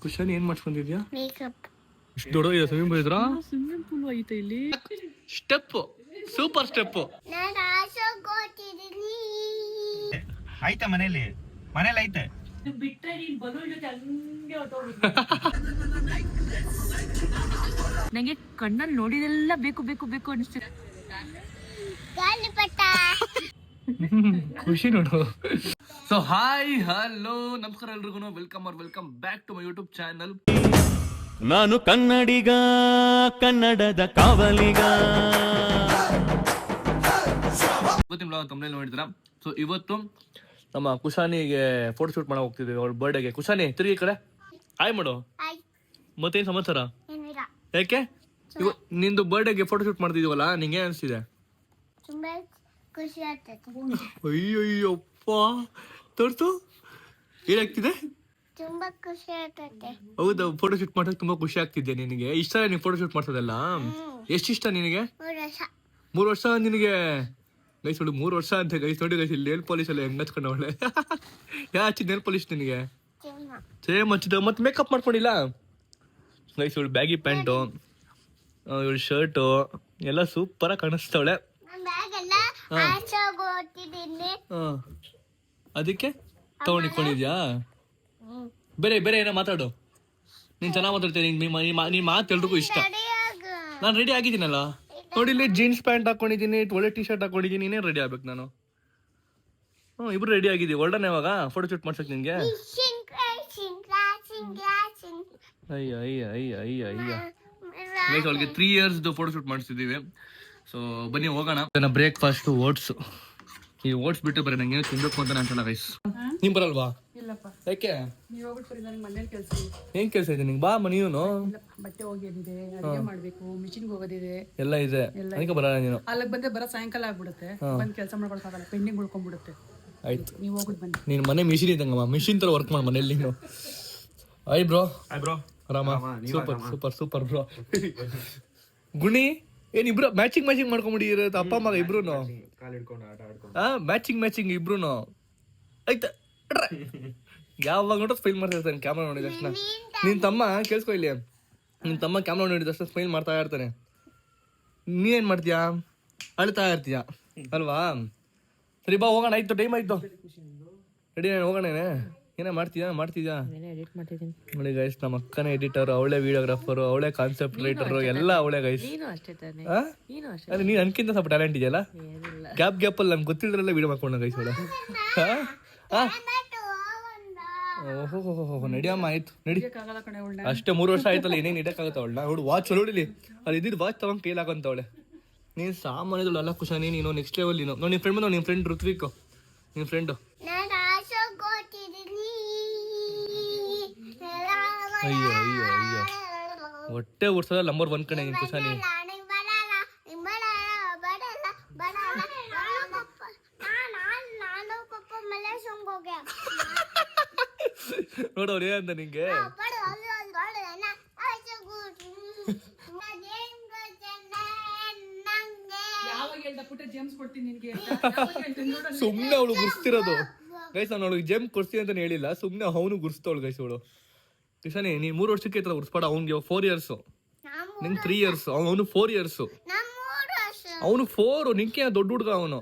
Cushion ಏನ್ ಮಾಡ್ಸ್ಕೊಂಡಿದ್ಯಾ? Makeup. ಇಷ್ಟು ದೊಡ್ಡ ಸ್ವಿಮ್ಮಿಂಗ್ ಪೂಲ್ ಇದ್ರಾ? ಸ್ವಿಮ್ಮಿಂಗ್ ಪೂಲ್ ಐತೆ ಇಲ್ಲಿ. Step, super step. ನಾನು ಆಸೋಗೋತಿದ್ದೀನಿ. ಆಯ್ತಾ ಮನೇಲಿ ಐತೆ. ಬಿಟ್ರೆ ನೀನ್ ಬಲೂನ್ ಜೊತೆ ಹಂಗೆ ಹೊಟ್ಟೋಗ್ಬಿಟ್ಟು. ನಂಗೆ ಕಣ್ಣಲ್ಲಿ ನೋಡಿದೆಲ್ಲ ಬೇಕು ಬೇಕು ಬೇಕು ಅನಿಸ್ತಿದೆ. ಗಾಳಿಪಟ. ಖುಷಿ ನೋಡು. ಸೊ ಹಾಯ್ ಹಲೋ ನಮಸ್ಕಾರ ಎಲ್ರಿಗೂ, welcome back to my YouTube channel. ನಾನು ಕನ್ನಡಿಗ, ಕನ್ನಡದ ಕಾವಲಿಗ. ಇವತ್ತಿನ ಬ್ಲಾಗ್ ತಮ್ಮನೇಲಿ ನೋಡಿದ್ರ. ಸೊ ಇವತ್ತು ನಮ್ಮ ಕುಶಾನಿಗೆ ಫೋಟೋ ಶೂಟ್ ಮಾಡಕ್ ಹೋಗ್ತಿದ್ದೀವಿ ಅವಳ ಬರ್ಡೇಗೆ. ಕುಶಾನಿ ತಿರುಗಿ ಕಡೆ ಹಾಯ್ ಮಾಡು. ಹಾಯ್. ಮತ್ತೇನ್ ಸಮಾಚಾರ? ಏನಿಲ್ಲ. ಯಾಕೆ ನಿಂದು ಬರ್ಡೇಗೆ ಫೋಟೋ ಶೂಟ್ ಮಾಡ್ತಿದೀವಲ್ಲ, ನಿಂಗೆ ಅನಿಸ್ತಿದೆ? ತುಂಬಾ ಖುಷಿ ಆಗ್ತದೆ. ಅಯ್ಯಯ್ಯಪ್ಪ ತೋರ್ಸು, ಏನಾಗ್ತಿದೆ? ತುಂಬಾ ಖುಷಿ ಆಗ್ತದೆ. ಹೌದಾ, ಫೋಟೋ ಶೂಟ್ ಮಾಡಕ್ ತುಂಬಾ ಖುಷಿ ಆಗ್ತಿದ್ದೆ ನಿನಗೆ? ಇಷ್ಟ ನೀನ್ ಫೋಟೋ ಶೂಟ್ ಮಾಡ್ಸೋದಲ್ಲ? ಎಷ್ಟಿಷ್ಟ ನಿನಗೆ? 3 ವರ್ಷ ನಿನಗೆ? ಗೈಸ್ ನೋಡಿ 3 ವರ್ಷ ಅಂತ ಗೈಸ್. ನೋಡಿ ಗೈಸ್, ಇಲ್ಲಿ ನೇಲ್ ಪಾಲಿಶ್ ಎಲ್ಲ ಹೆಂಗ್ ಹಚ್ಕೊಂಡ ಅವಳೆ. ಯಾ ಹಚ್ಚಿದ್ ನೇಲ್ ಪಾಲಿಶ್ ನಿನಗೆ? ಸೇಮ್ ಹಚ್ಚಿದ. ಮತ್ತೆ ಮೇಕಪ್ ಮಾಡ್ಕೊಂಡಿಲ್ಲ ಗೈಸ್. ಇವಳು ಬ್ಯಾಗಿ ಪ್ಯಾಂಟು, ಇವಳು ಶರ್ಟು ಎಲ್ಲ ಸೂಪರ್ ಆಗಿ ಕಾಣಿಸ್ತಾವಳೆ. ಅದಕ್ಕೆ ತಗೊಂಡಿಕೊಂಡಿದ್ಯಾ? ಬೇರೆ ಬೇರೆ ಏನೋ ಮಾತಾಡು. ನೀನ್ ಚೆನ್ನಾಗಿ ಮಾತಾಡ್ತೀನಿ. ನೀನ್ ಮಾತು ಎಲ್ರಿಗೂ ಇಷ್ಟ. ನಾನು ರೆಡಿ ಆಗಿದ್ದೀನಲ್ಲ ನೋಡಿ, ಇಲ್ಲಿ ಜೀನ್ಸ್ ಪ್ಯಾಂಟ್ ಹಾಕೊಂಡಿದ್ದೀನಿ, ಒಳ್ಳೆ ಟೀ ಶರ್ಟ್ ಹಾಕೊಂಡಿದ್ದೀನಿ. ಇನ್ನೇನು ರೆಡಿ ಆಗ್ಬೇಕು ನಾನು? ಇಬ್ರು ರೆಡಿ ಆಗಿದ್ದೀವಿ. ಒಳ್ಳೆ ಇವಾಗ ಫೋಟೋ ಶೂಟ್ ಮಾಡ್ಸಕ್ ನಿನ್ಗೆ? ಅಯ್ಯ ಅಯ್ಯ ಅಯ್ಯ ಅಯ್ಯ ಅಯ್ಯ. ಲೈಕ್ ಅವ್ಳಿಗೆ 3 years ಫೋಟೋ ಶೂಟ್ ಮಾಡಿಸ್ತಿದ್ದೀವಿ. ಸೊ ಬನ್ನಿ ಹೋಗೋಣ. Breakfast oats. ಈ ಓಟ್ಸ್ ಬಿಟ್ಟು ಬರೀ ನಂಗೆ ಏನೋ ತಿನ್ಬೇಕು ಅಂತ ಅನ್ಸಲ್ಲ ಗೈಸ್. ನೀನ್ ಬರಲ್ವಾ? ಇಲ್ಲಪ್ಪ. ಯಾಕೆ? ನೀವು ಹೋಗ್ಬಿಟ್ಟು ನನಗೆ ಮನೇಲಿ ಕೆಲಸ ಇದೆ. ಏನ್ ಕೆಲಸ ಇದೆ ನಿಂಗೆ? ಬಾ ನೀನು. ಬಟ್ಟೆ ಒಗೆಯೋದಿದೆ, ಅಡುಗೆ ಮಾಡ್ಬೇಕು, ಮಿಷಿನ್ಗೆ ಹೋಗೋದಿದೆ, ಎಲ್ಲ ಇದೆ. ಅದಕ್ಕೆ ಬರಲ್ಲ ನೀನು. ಅಲ್ಲಿಗೆ ಬಂದೆ ಬರೋ ಸಾಯಂಕಾಲ ಆಗ್ಬಿಡುತ್ತೆ. ಬಂದು ಕೆಲಸ ಮಾಡ್ಕೊಳಕ್ಕಾಗಲ್ಲ, ಪೆಂಡಿಂಗ್ ಉಳ್ಕೊಂಡ್ಬಿಡುತ್ತೆ. ಆಯ್ತು, ನೀವು ಹೋಗ್ಬಿಟ್ಟು ಬನ್ನಿ. ನೀನ್ ಮನೆ ಮಿಷಿನ್ ಇದ್ದಂಗಮ್ಮ, ಮಿಷಿನ್ ತರ ವರ್ಕ್ ಮಾಡಿ ಮನೇಲಿ ನೀನು. Hi bro. ಆರಾಮ? Super super super bro. ಗುಣಿ ಏನ್ ಇಬ್ರು ಮ್ಯಾಚಿಂಗ್ ಮಾಡ್ಕೊಂಡ್ಬಿಟ್ಟಿರೋದು ಅಪ್ಪ ಮಗ ಇಬ್ರು? ಮ್ಯಾಚಿಂಗ್ ಇಬ್ರು ಆಯ್ತಾ? ಯಾವಾಗ ನೋಡೋ ಸ್ಮೈಲ್ ಮಾಡ್ತಾ ಇರ್ತಾನೆ ಕ್ಯಾಮ್ರಾ ನೋಡಿದ ತಕ್ಷಣ. ನಿನ್ ತಮ್ಮ ಕೇಳಿಸ್ಕೊ ಇಲ್ಲಿ, ನಿನ್ ತಮ್ಮ ಕ್ಯಾಮ್ರಾ ನೋಡಿದ ತಕ್ಷಣ ಸ್ಮೈಲ್ ಮಾಡ್ತಾ ಇರ್ತಾನೆ. ನೀನೇನ್ ಮಾಡ್ತೀಯಾ? ಅಳ್ತಾ ಇರ್ತೀಯ ಅಲ್ವಾ? ಸರಿ ಬಾ ಹೋಗೋಣ. ಆಯ್ತು, ಟೈಮ್ ಆಯ್ತು, ರೆಡಿ ಹೋಗೋಣ. ಏನೇ ಮಾಡ್ತಿದ್ಯಾ? ನೋಡಿ ಗೈಸ್, ನಮ್ಮ ಅಕ್ಕನೇ ಎಡಿಟರ್, ಅವಳೇ ವಿಡಿಯೋಗ್ರಾಫರ್, ಅವಳೇ ಕಾನ್ಸೆಪ್ಟ್ ರೈಟರ್, ಎಲ್ಲ ಅವಳೇ ಗೈಸ್. ಅದೇ ನೀನ್ ಅನ್ಕಿಂತ ಸ್ವಲ್ಪ ಟ್ಯಾಲೆಂಟ್ ಇದೆಯಲ್ಲ. ಗ್ಯಾಪ್ ಅಲ್ಲಿ ನನ್ಗೆ ಗೊತ್ತಿದ್ರಲ್ಲ ವಿಡಿಯೋ ಮಾಡ್ಕೊಂಡ ಗೈಸ್ ಅವಳ. ಓಹೋ ನಡಿಯಮ್ಮ, ಆಯ್ತು ನಡಿ. ಅಷ್ಟೇ 3 ವರ್ಷ ಆಯ್ತಲ್ಲ, ಏನೇನು ಇಡಕ್ಕಾಗತ್ತ ಅವಳನ್ನ? ಅವಳು ವಾಚ್ ನೋಡಿಲಿ, ಅದು ಇದ್ದಿದ್ದು ವಾಚ್ ತಗೊಂಡ್ ಕೈಲಿ ಹಾಕಂತವಳೆ. ನೀನ್ ಸಾಮಾನ್ಯದಳು ಅಲ್ಲ ಕುಶಾನಿ, ನೀನು ನೆಕ್ಸ್ಟ್ ಲೆವೆಲ್. ನೀನು ನೋಡಿ ನಿನ್ ಫ್ರೆಂಡ್ ಬಂದ, ನಿನ್ ಫ್ರೆಂಡ್ ಋತ್ವಿಕ್, ನಿನ್ ಫ್ರೆಂಡ್. ಅಯ್ಯೋ ಅಯ್ಯೋ ಅಯ್ಯೋ, ಹೊಟ್ಟೆ ಉರ್ಸೋದ ನಂಬರ್ 1 ಕಣೆ ನಿನ್ ಕುಶಾನಿ. ನೋಡವ್ರು ಏನಂತ ನಿಂಗೆ? ಸುಮ್ನೆ ಅವಳು ಗುರ್ಸ್ತಿರೋದು ಗೈಸ್. ನಾನು ಅವಳಿಗೆ ಜೇಮ್ ಕೊಡ್ಸ್ತೀನಿ ಅಂತ ಹೇಳಿಲ್ಲ, ಸುಮ್ನೆ ಅವನು ಗುರ್ಸ್ತವಳು ಗೈಸ್ ಅವಳು. ಕಿಶಾನಿ ನೀ 3 ವರ್ಷಕ್ಕೆ ಈ ತರ ಉರ್ಸ್ಬೇಡ. ಅವ್ನಿಗೆ 4 years, ನಿಂಗೆ 3 years, ಅವನು 4 years. ಅವನು 4, ನಿಂಗೆ ದೊಡ್ಡ ಹುಡುಗ ಅವನು.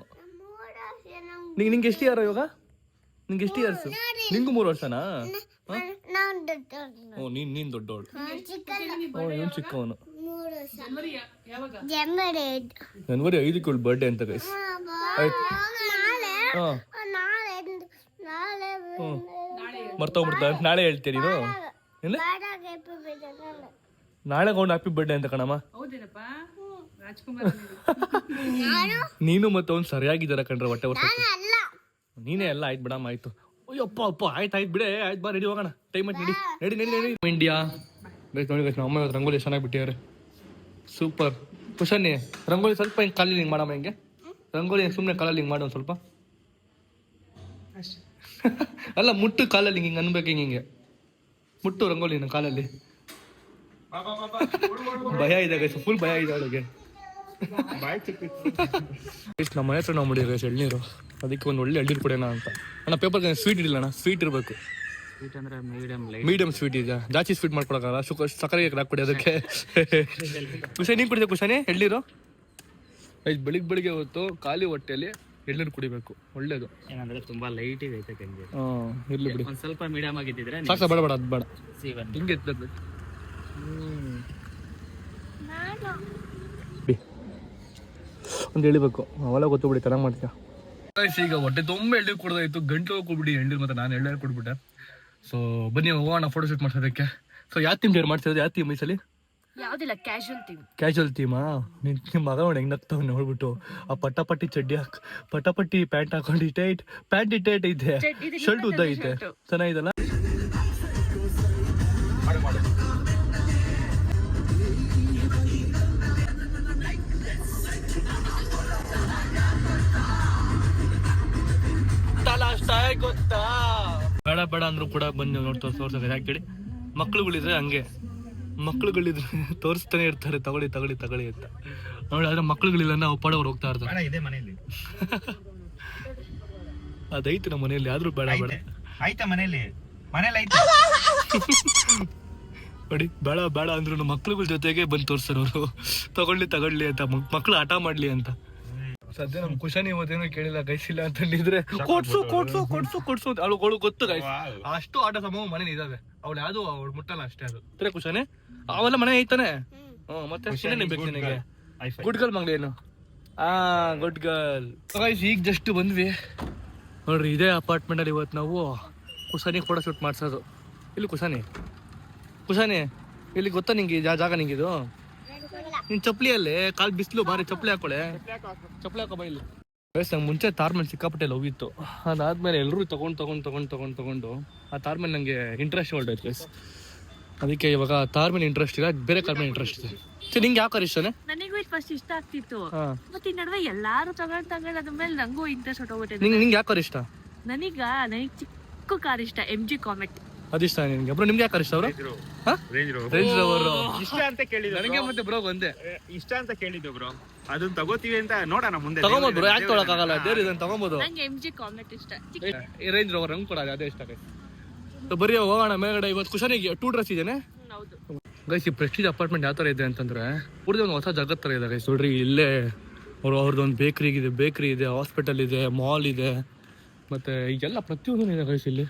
ನಿಂಗೆ ಎಷ್ಟು ಯಾರ ಇವಾಗ? ನಿಂಗೆ ಎಷ್ಟು ಇಯರ್ಸ್? ನಿಂಗೂ 3 ವರ್ಷನಾ? ಓ ನೀನ್ ದೊಡ್ಡವಳು, ಇವನು ಚಿಕ್ಕವನು. ಜನವರಿ 5ಕ್ಕೆ ಇವಳು ಬರ್ಡೇ ಅಂತ ಗೈಸ್. ಆಯ್ತು, ಮರ್ತೋಗ್ಬಿಡ್ತಾ. ನಾಳೆ ಹೇಳ್ತೀಯ ನೀನು? ನಾಳೆ ಕೊಂಡು ಹ್ಯಾಪಿ ಬರ್ಡೇ ಅಂತ ಕಣಮ್ಮ. ನೀನು ಮತ್ತೆ ಅವ್ನು ಸರಿಯಾಗಿದ್ದಾರ ಕಣ್ರೆ, ಹೊಟ್ಟೆ ವರ್ಷ ನೀನೇ ಎಲ್ಲ. ಆಯ್ತು ಬಿಡಮ್ಮ, ಆಯ್ತು. ಅಯ್ಯಪ್ಪ ಅಪ್ಪ, ಆಯ್ತು ಬಿಡೇ, ಆಯ್ತು ಬಾ ರೆಡಿ ಹೋಗೋಣ. ಟೈಮ್ ಆಯ್ತು, ನಡಿ. ಇಂಡಿಯಾ ಗೈಸ್ ನೋಡಿ ಗೈಸ್, ನಮ್ಮ ಅಮ್ಮ ರಂಗೋಲಿ ಚೆನ್ನಾಗಿ ಬಿಟ್ಟಿದ್ದಾರೆ. ಸೂಪರ್. ಕುಶಾನಿ ರಂಗೋಲಿ ಸ್ವಲ್ಪ ಹಿಂಗೆ ಕಾಲಲ್ಲಿ ಹಿಂಗೆ ಮಾಡಮ್ಮ. ಹಿಂಗೆ ರಂಗೋಲಿ ಸುಮ್ಮನೆ ಕಾಲಲ್ಲಿ ಹಿಂಗೆ ಮಾಡೋ ಸ್ವಲ್ಪ. ಅಲ್ಲ, ಮುಟ್ಟು ಕಾಲಲ್ಲಿ ಹಿಂಗೆ ಅನ್ಬೇಕು. ಹಿಂಗೆ ಮುಟ್ಟು ರಂಗೋಲಿನ ಕಾಲಲ್ಲಿ. ಭಯ ಇದೆ ಗೈಸ್, ಫುಲ್ ಭಯ ಇದೆ ಅವಳಿಗೆ. ನಮ್ಮ ಮನೆ ಹತ್ರ ನಾವು ಮಾಡಿರೋ ಎಳ್ನೀರು, ಅದಕ್ಕೆ ಒಂದು ಒಳ್ಳೆ ಎಳ್ನೀರು ಕೊಡೋಣ ಅಂತ. ಅಣ್ಣ ಪೇಪರ್ ಸ್ವೀಟ್ ಇಡಿಲ್ಲ ಅಣ್ಣ, ಸ್ವೀಟ್ ಇರಬೇಕು. ಸ್ವೀಟ್ ಅಂದ್ರೆ ಮೀಡಿಯಂ ಲೈಟ್. ಮೀಡಿಯಂ ಸ್ವೀಟ್ ಇದೆ, ಜಾಸ್ತಿ ಸ್ವೀಟ್ ಮಾಡ್ಕೊಳಕ್ಕಾಗಲ್ಲ. ಸಕ್ಕರೆ ಹಾಕ್ಬಿಡಿ ಅದಕ್ಕೆ. ಕುಶಾನಿ ನೀನು ಕುಡಿದೆ ಕುಶಾನಿ ಎಳ್ನೀರು? ಬೆಳಿಗ್ಗೆ ಹೊತ್ತು ಖಾಲಿ ಹೊಟ್ಟೆಯಲ್ಲಿ ಎಳ್ನೀರು ಕುಡಿಬೇಕು, ಒಳ್ಳೇದು. ಏನಂದ್ರೆ ತುಂಬಾ ಲೈಟ್ ಐತೆ ಕಂಗೆ. ಇರ್ಲಿ ಬಿಡಿ, ಒಂದ್ ಸ್ವಲ್ಪ ಮೀಡಿಯಂ ಆಗಿದ್ದಿದ್ರೆ ಸಾಕ ಬೇಡ ಅದು ಬೇಡ, C1 ಹಿಂಗೆ ಎತ್ತಬೇಕು. ಒಂದು ಎಳಿಬೇಕು, ಅವೆಲ್ಲ ಗೊತ್ತು ಬಿಡಿ, ಚೆನ್ನಾಗಿ ಮಾಡ್ತೀಯ. ಈಗ ಹೊಟ್ಟೆ ತುಂಬ ಎಳ್ನೀರು ಕುಡ್ದಾಯ್ತು, ಗಂಟು ಕೊಡ್ಬಿಡಿ ಎಳ್ನೀರು, ಮತ್ತೆ ನಾನು ಎಳ್ನೀರು ಕೊಡ್ಬಿಟ್ಟೆ. ಸೊ ಬನ್ನಿ ಹೋಗೋಣ ಫೋಟೋ ಶೂಟ್ ಮಾಡ್ಸೋದಕ್ಕೆ. ಸೊ ಯಾವ ಥೀಮ್ ಡೇರ್ ಮಾಡ್ತಿರೋದು, ಯಾವ ಥೀಮ್ ಈ ಸಲ? ಯಾವ್ದಿಲ್ಲ, ಕ್ಯಾಶುವಲ್ ಥೀಮ್. ಕ್ಯಾಶುವಲ್ ಥೀಮಾ? ನಿಮ್ಮ ಮಗ ನೋಡಿ ಹೆಂಗ್ ನಗ್ತಾವ್ ನೋಡ್ಬಿಟ್ಟು. ಆ ಪಟ್ಟಾಪಟ್ಟಿ ಚಡ್ಡಿ ಪಟ್ಟಾಪಟ್ಟಿ ಪ್ಯಾಂಟ್ ಹಾಕೊಂಡು ಇಟೈಟ್ ಪ್ಯಾಂಟ್ ಇಟೈಟ್ ಐತೆ, ಶರ್ಟ್ ಉದ್ದ ಐತೆ, ಚೆನ್ನಾಗಿದಲ್ಲ. ಗೊತ್ತಾ, ಬೇಡ ಬೇಡ ಅಂದ್ರೂ ಕೂಡ ಬಂದು ನೋಡಿ ತೋರ್ಸೋದು. ಯಾಕೆ ಮಕ್ಳುಗಳಿದ್ರೆ ಹಂಗೆ, ಮಕ್ಳುಗಳಿದ್ರೆ ತೋರಿಸ್ತಾನೆ ಇರ್ತಾರೆ, ತಗೊಳ್ಳಿ ತಗೊಳ್ಳಿ ತಗೊಳ್ಳಿ ಅಂತ ನೋಡಿ. ಆದ್ರೆ ಮಕ್ಳುಗಳಿಲ್ಲ, ನಾವು ಪಡೋರು ಹೋಗ್ತಾ ಇರ್ತಾರೆ. ಇದೆ ಮನೇಲಿ ಅದೈತೆ ನಮ್ಮ ಮನೆಯಲ್ಲಿ, ಆದ್ರೂ ಬೇಡ ಬೇಡ ಆಯ್ತಾ ಮನೇಲಿ ಐತೆ ನೋಡಿ. ಬೇಡ ಬೇಡ ಅಂದ್ರು ಮಕ್ಳುಗಳ ಜೊತೆಗೆ ಬಂದು ತೋರಿಸ್ತಾರೆ ಅವರು, ತಗೊಳ್ಳಿ ಅಂತ, ಮಕ್ಳು ಆಟ ಮಾಡ್ಲಿ ಅಂತ. ಸದ್ಯ ನಮ್ ಕುಶಾನಿ ಇವತ್ತೇನೋ ಕೇಳಿಲ್ಲ, ಗೈಸಿಲ್ಲ ಅಂತಂದಿದ್ರೆ ಕೊಡ್ಸು ಅವಳು ಗೊತ್ತು ಗೈಸ್, ಅಷ್ಟು ಆಟ ಸಮೂಹ ಮನೇಲಿ ಇದಾವೆ. ಅವ್ಳು ಯಾವ್ದು ಅವ್ಳು ಮುಟ್ಟಲ್ಲ ಅಷ್ಟೇ. ಅದು ಕುಶಾನೆ ಅವೆಲ್ಲ ಮನೆ ಐತಾನೆ. ಮತ್ತೆ ಬೇಕು ನಿನಗೆ? ಗುಡ್ ಗರ್ಲ್ ಮಗ್ಲಿ ಏನು? Good girl. ಗೈಸ್ ಈಗ ಜಸ್ಟ್ ಬಂದ್ವಿ ನೋಡ್ರಿ, ಇದೇ ಅಪಾರ್ಟ್ಮೆಂಟ್ ಅಲ್ಲಿ ಇವತ್ತು ನಾವು ಕುಶಾನಿ ಫೋಟೋ ಶೂಟ್ ಮಾಡ್ಸೋದು. ಇಲ್ಲಿ ಕುಶಾನಿ ಇಲ್ಲಿ ಗೊತ್ತಾ ನಿಂಗೆ ಜಾಗ ನಿಂಗಿದು? ನಿನ್ ಚಪ್ಪಲಿಯಲ್ಲೇ ಕಾಲ್ ಬಿಸಿಲು ಬಾರಿ, ಚಪ್ಪಲಿ ಹಾಕೋ ಇಲ್ಲಿ. ನಂಗೆ ಮುಂಚೆ ತಾರ್ ಮೇಲೆ ಸಿಕ್ಕಾಪಟ್ಟೆ ಲವ್ ಇತ್ತು. ಅದಾದ್ಮೇಲೆ ಎಲ್ಲರೂ ತಗೊಂಡು ಆ ತಾರ್ ಮೇಲೆ ನಂಗೆ ಇಂಟ್ರೆಸ್ಟ್ ಹೊರಟೈತೆ ಗೈಸ್. ಅದಕ್ಕೆ ಇವಾಗ ತಾರ್ ಮೇಲೆ ಇಂಟ್ರೆಸ್ಟ್ ಇಲ್ಲ, ಬೇರೆ ಕಾರ್ ಮೇಲೆ ಇಂಟ್ರೆಸ್ಟ್ ಇದೆ. ನಿಂಗೆ ಯಾವ ಕಾರ್ ಇಷ್ಟನೇ? ನನಗೂ ಫಸ್ಟ್ ಇಷ್ಟ ಆಗ್ತಿತ್ತು, ಮತ್ತೆ ಈ ನಡುವೆ ಎಲ್ಲಾರು ತಗೊಂಡ್ ಅದ್ಮೇಲೆ ನಂಗೂ ಇಂಟ್ರೆಸ್ಟ್ ಹೊಟ್ಟೋಗ್ಬಿಟ್ಟೆ. ನಿಂಗೆ ಯಾವ ಕಾರ್ ಇಷ್ಟ? ನನಗೆ ಚಿಕ್ಕ ಕಾರ್ ಇಷ್ಟ, MG ಕಾಮೆಟ್. ಅದಿಷ್ಟ ನಿನ್ಗೆ? ಬ್ರೋ ನಿಮ್ಗೆ ಯಾವ ಕಾರ್ ಇಷ್ಟ? ಅವರು ರೇಂಜ್ ರೋವರ್ ಇಷ್ಟ ಅಂತ ಕೇಳಿದ್ರು ನನಗೆ, ಮತ್ತೆ ಬ್ರೋ ಒಂದೇ ಇಷ್ಟ ಅಂತ ಕೇಳಿದ್ದು ಬ್ರೋ. ಅದನ್ನ ತಗೋತೀವಿ ಅಂತ ನೋಡೋಣ ಮುಂದೆ. ತಗೊಂಬೋದು ಬ್ರೋ, ಯಾಕೆ ತೊಗೊಳಕ್ಕಾಗಲ್ಲ, ದೇವ್ರ ಇದನ್ನ ತಗೊಂಬೋದು. ನಂಗೆ MG ಕಾಮೆಟ್ ಇಷ್ಟ. ರೇಂಜ್ ರೋವರ್ ಹಂಗೆ ಕೊಡೋದು ಅದೇ ಇಷ್ಟ ಗೈಸ್. ಬರೀ ಹೋಗೋಣ ಮೇಲ್ಗಡೆ. ಇವತ್ತು ಕುಶಾನಿಗೆ 2 ಡ್ರೆಸ್ ಇದೇನೆ ಹೌದು ಗೈಸ್. ಈ ಪ್ರೆಸ್ಟೀಜ್ ಅಪಾರ್ಟ್ಮೆಂಟ್ ಯಾವ ಥರ ಇದೆ ಅಂತಂದ್ರೆ ಪೂರ್ತಿ ಒಂದು ಹೊಸ ಜಗತ್ ಥರ ಇದೆ ಗೈಸ್. ನೋಡ್ರಿ, ಇಲ್ಲೇ ಅವ್ರದ್ದೊಂದು ಬೇಕ್ರಿ ಇದೆ, ಹಾಸ್ಪಿಟಲ್ ಇದೆ, ಮಾಲ್ ಇದೆ, ಮತ್ತೆ ಈಗೆಲ್ಲ ಪ್ರತಿಯೊಂದು ಇದೆ ಗೈಸ್. ಇಲ್ಲಿ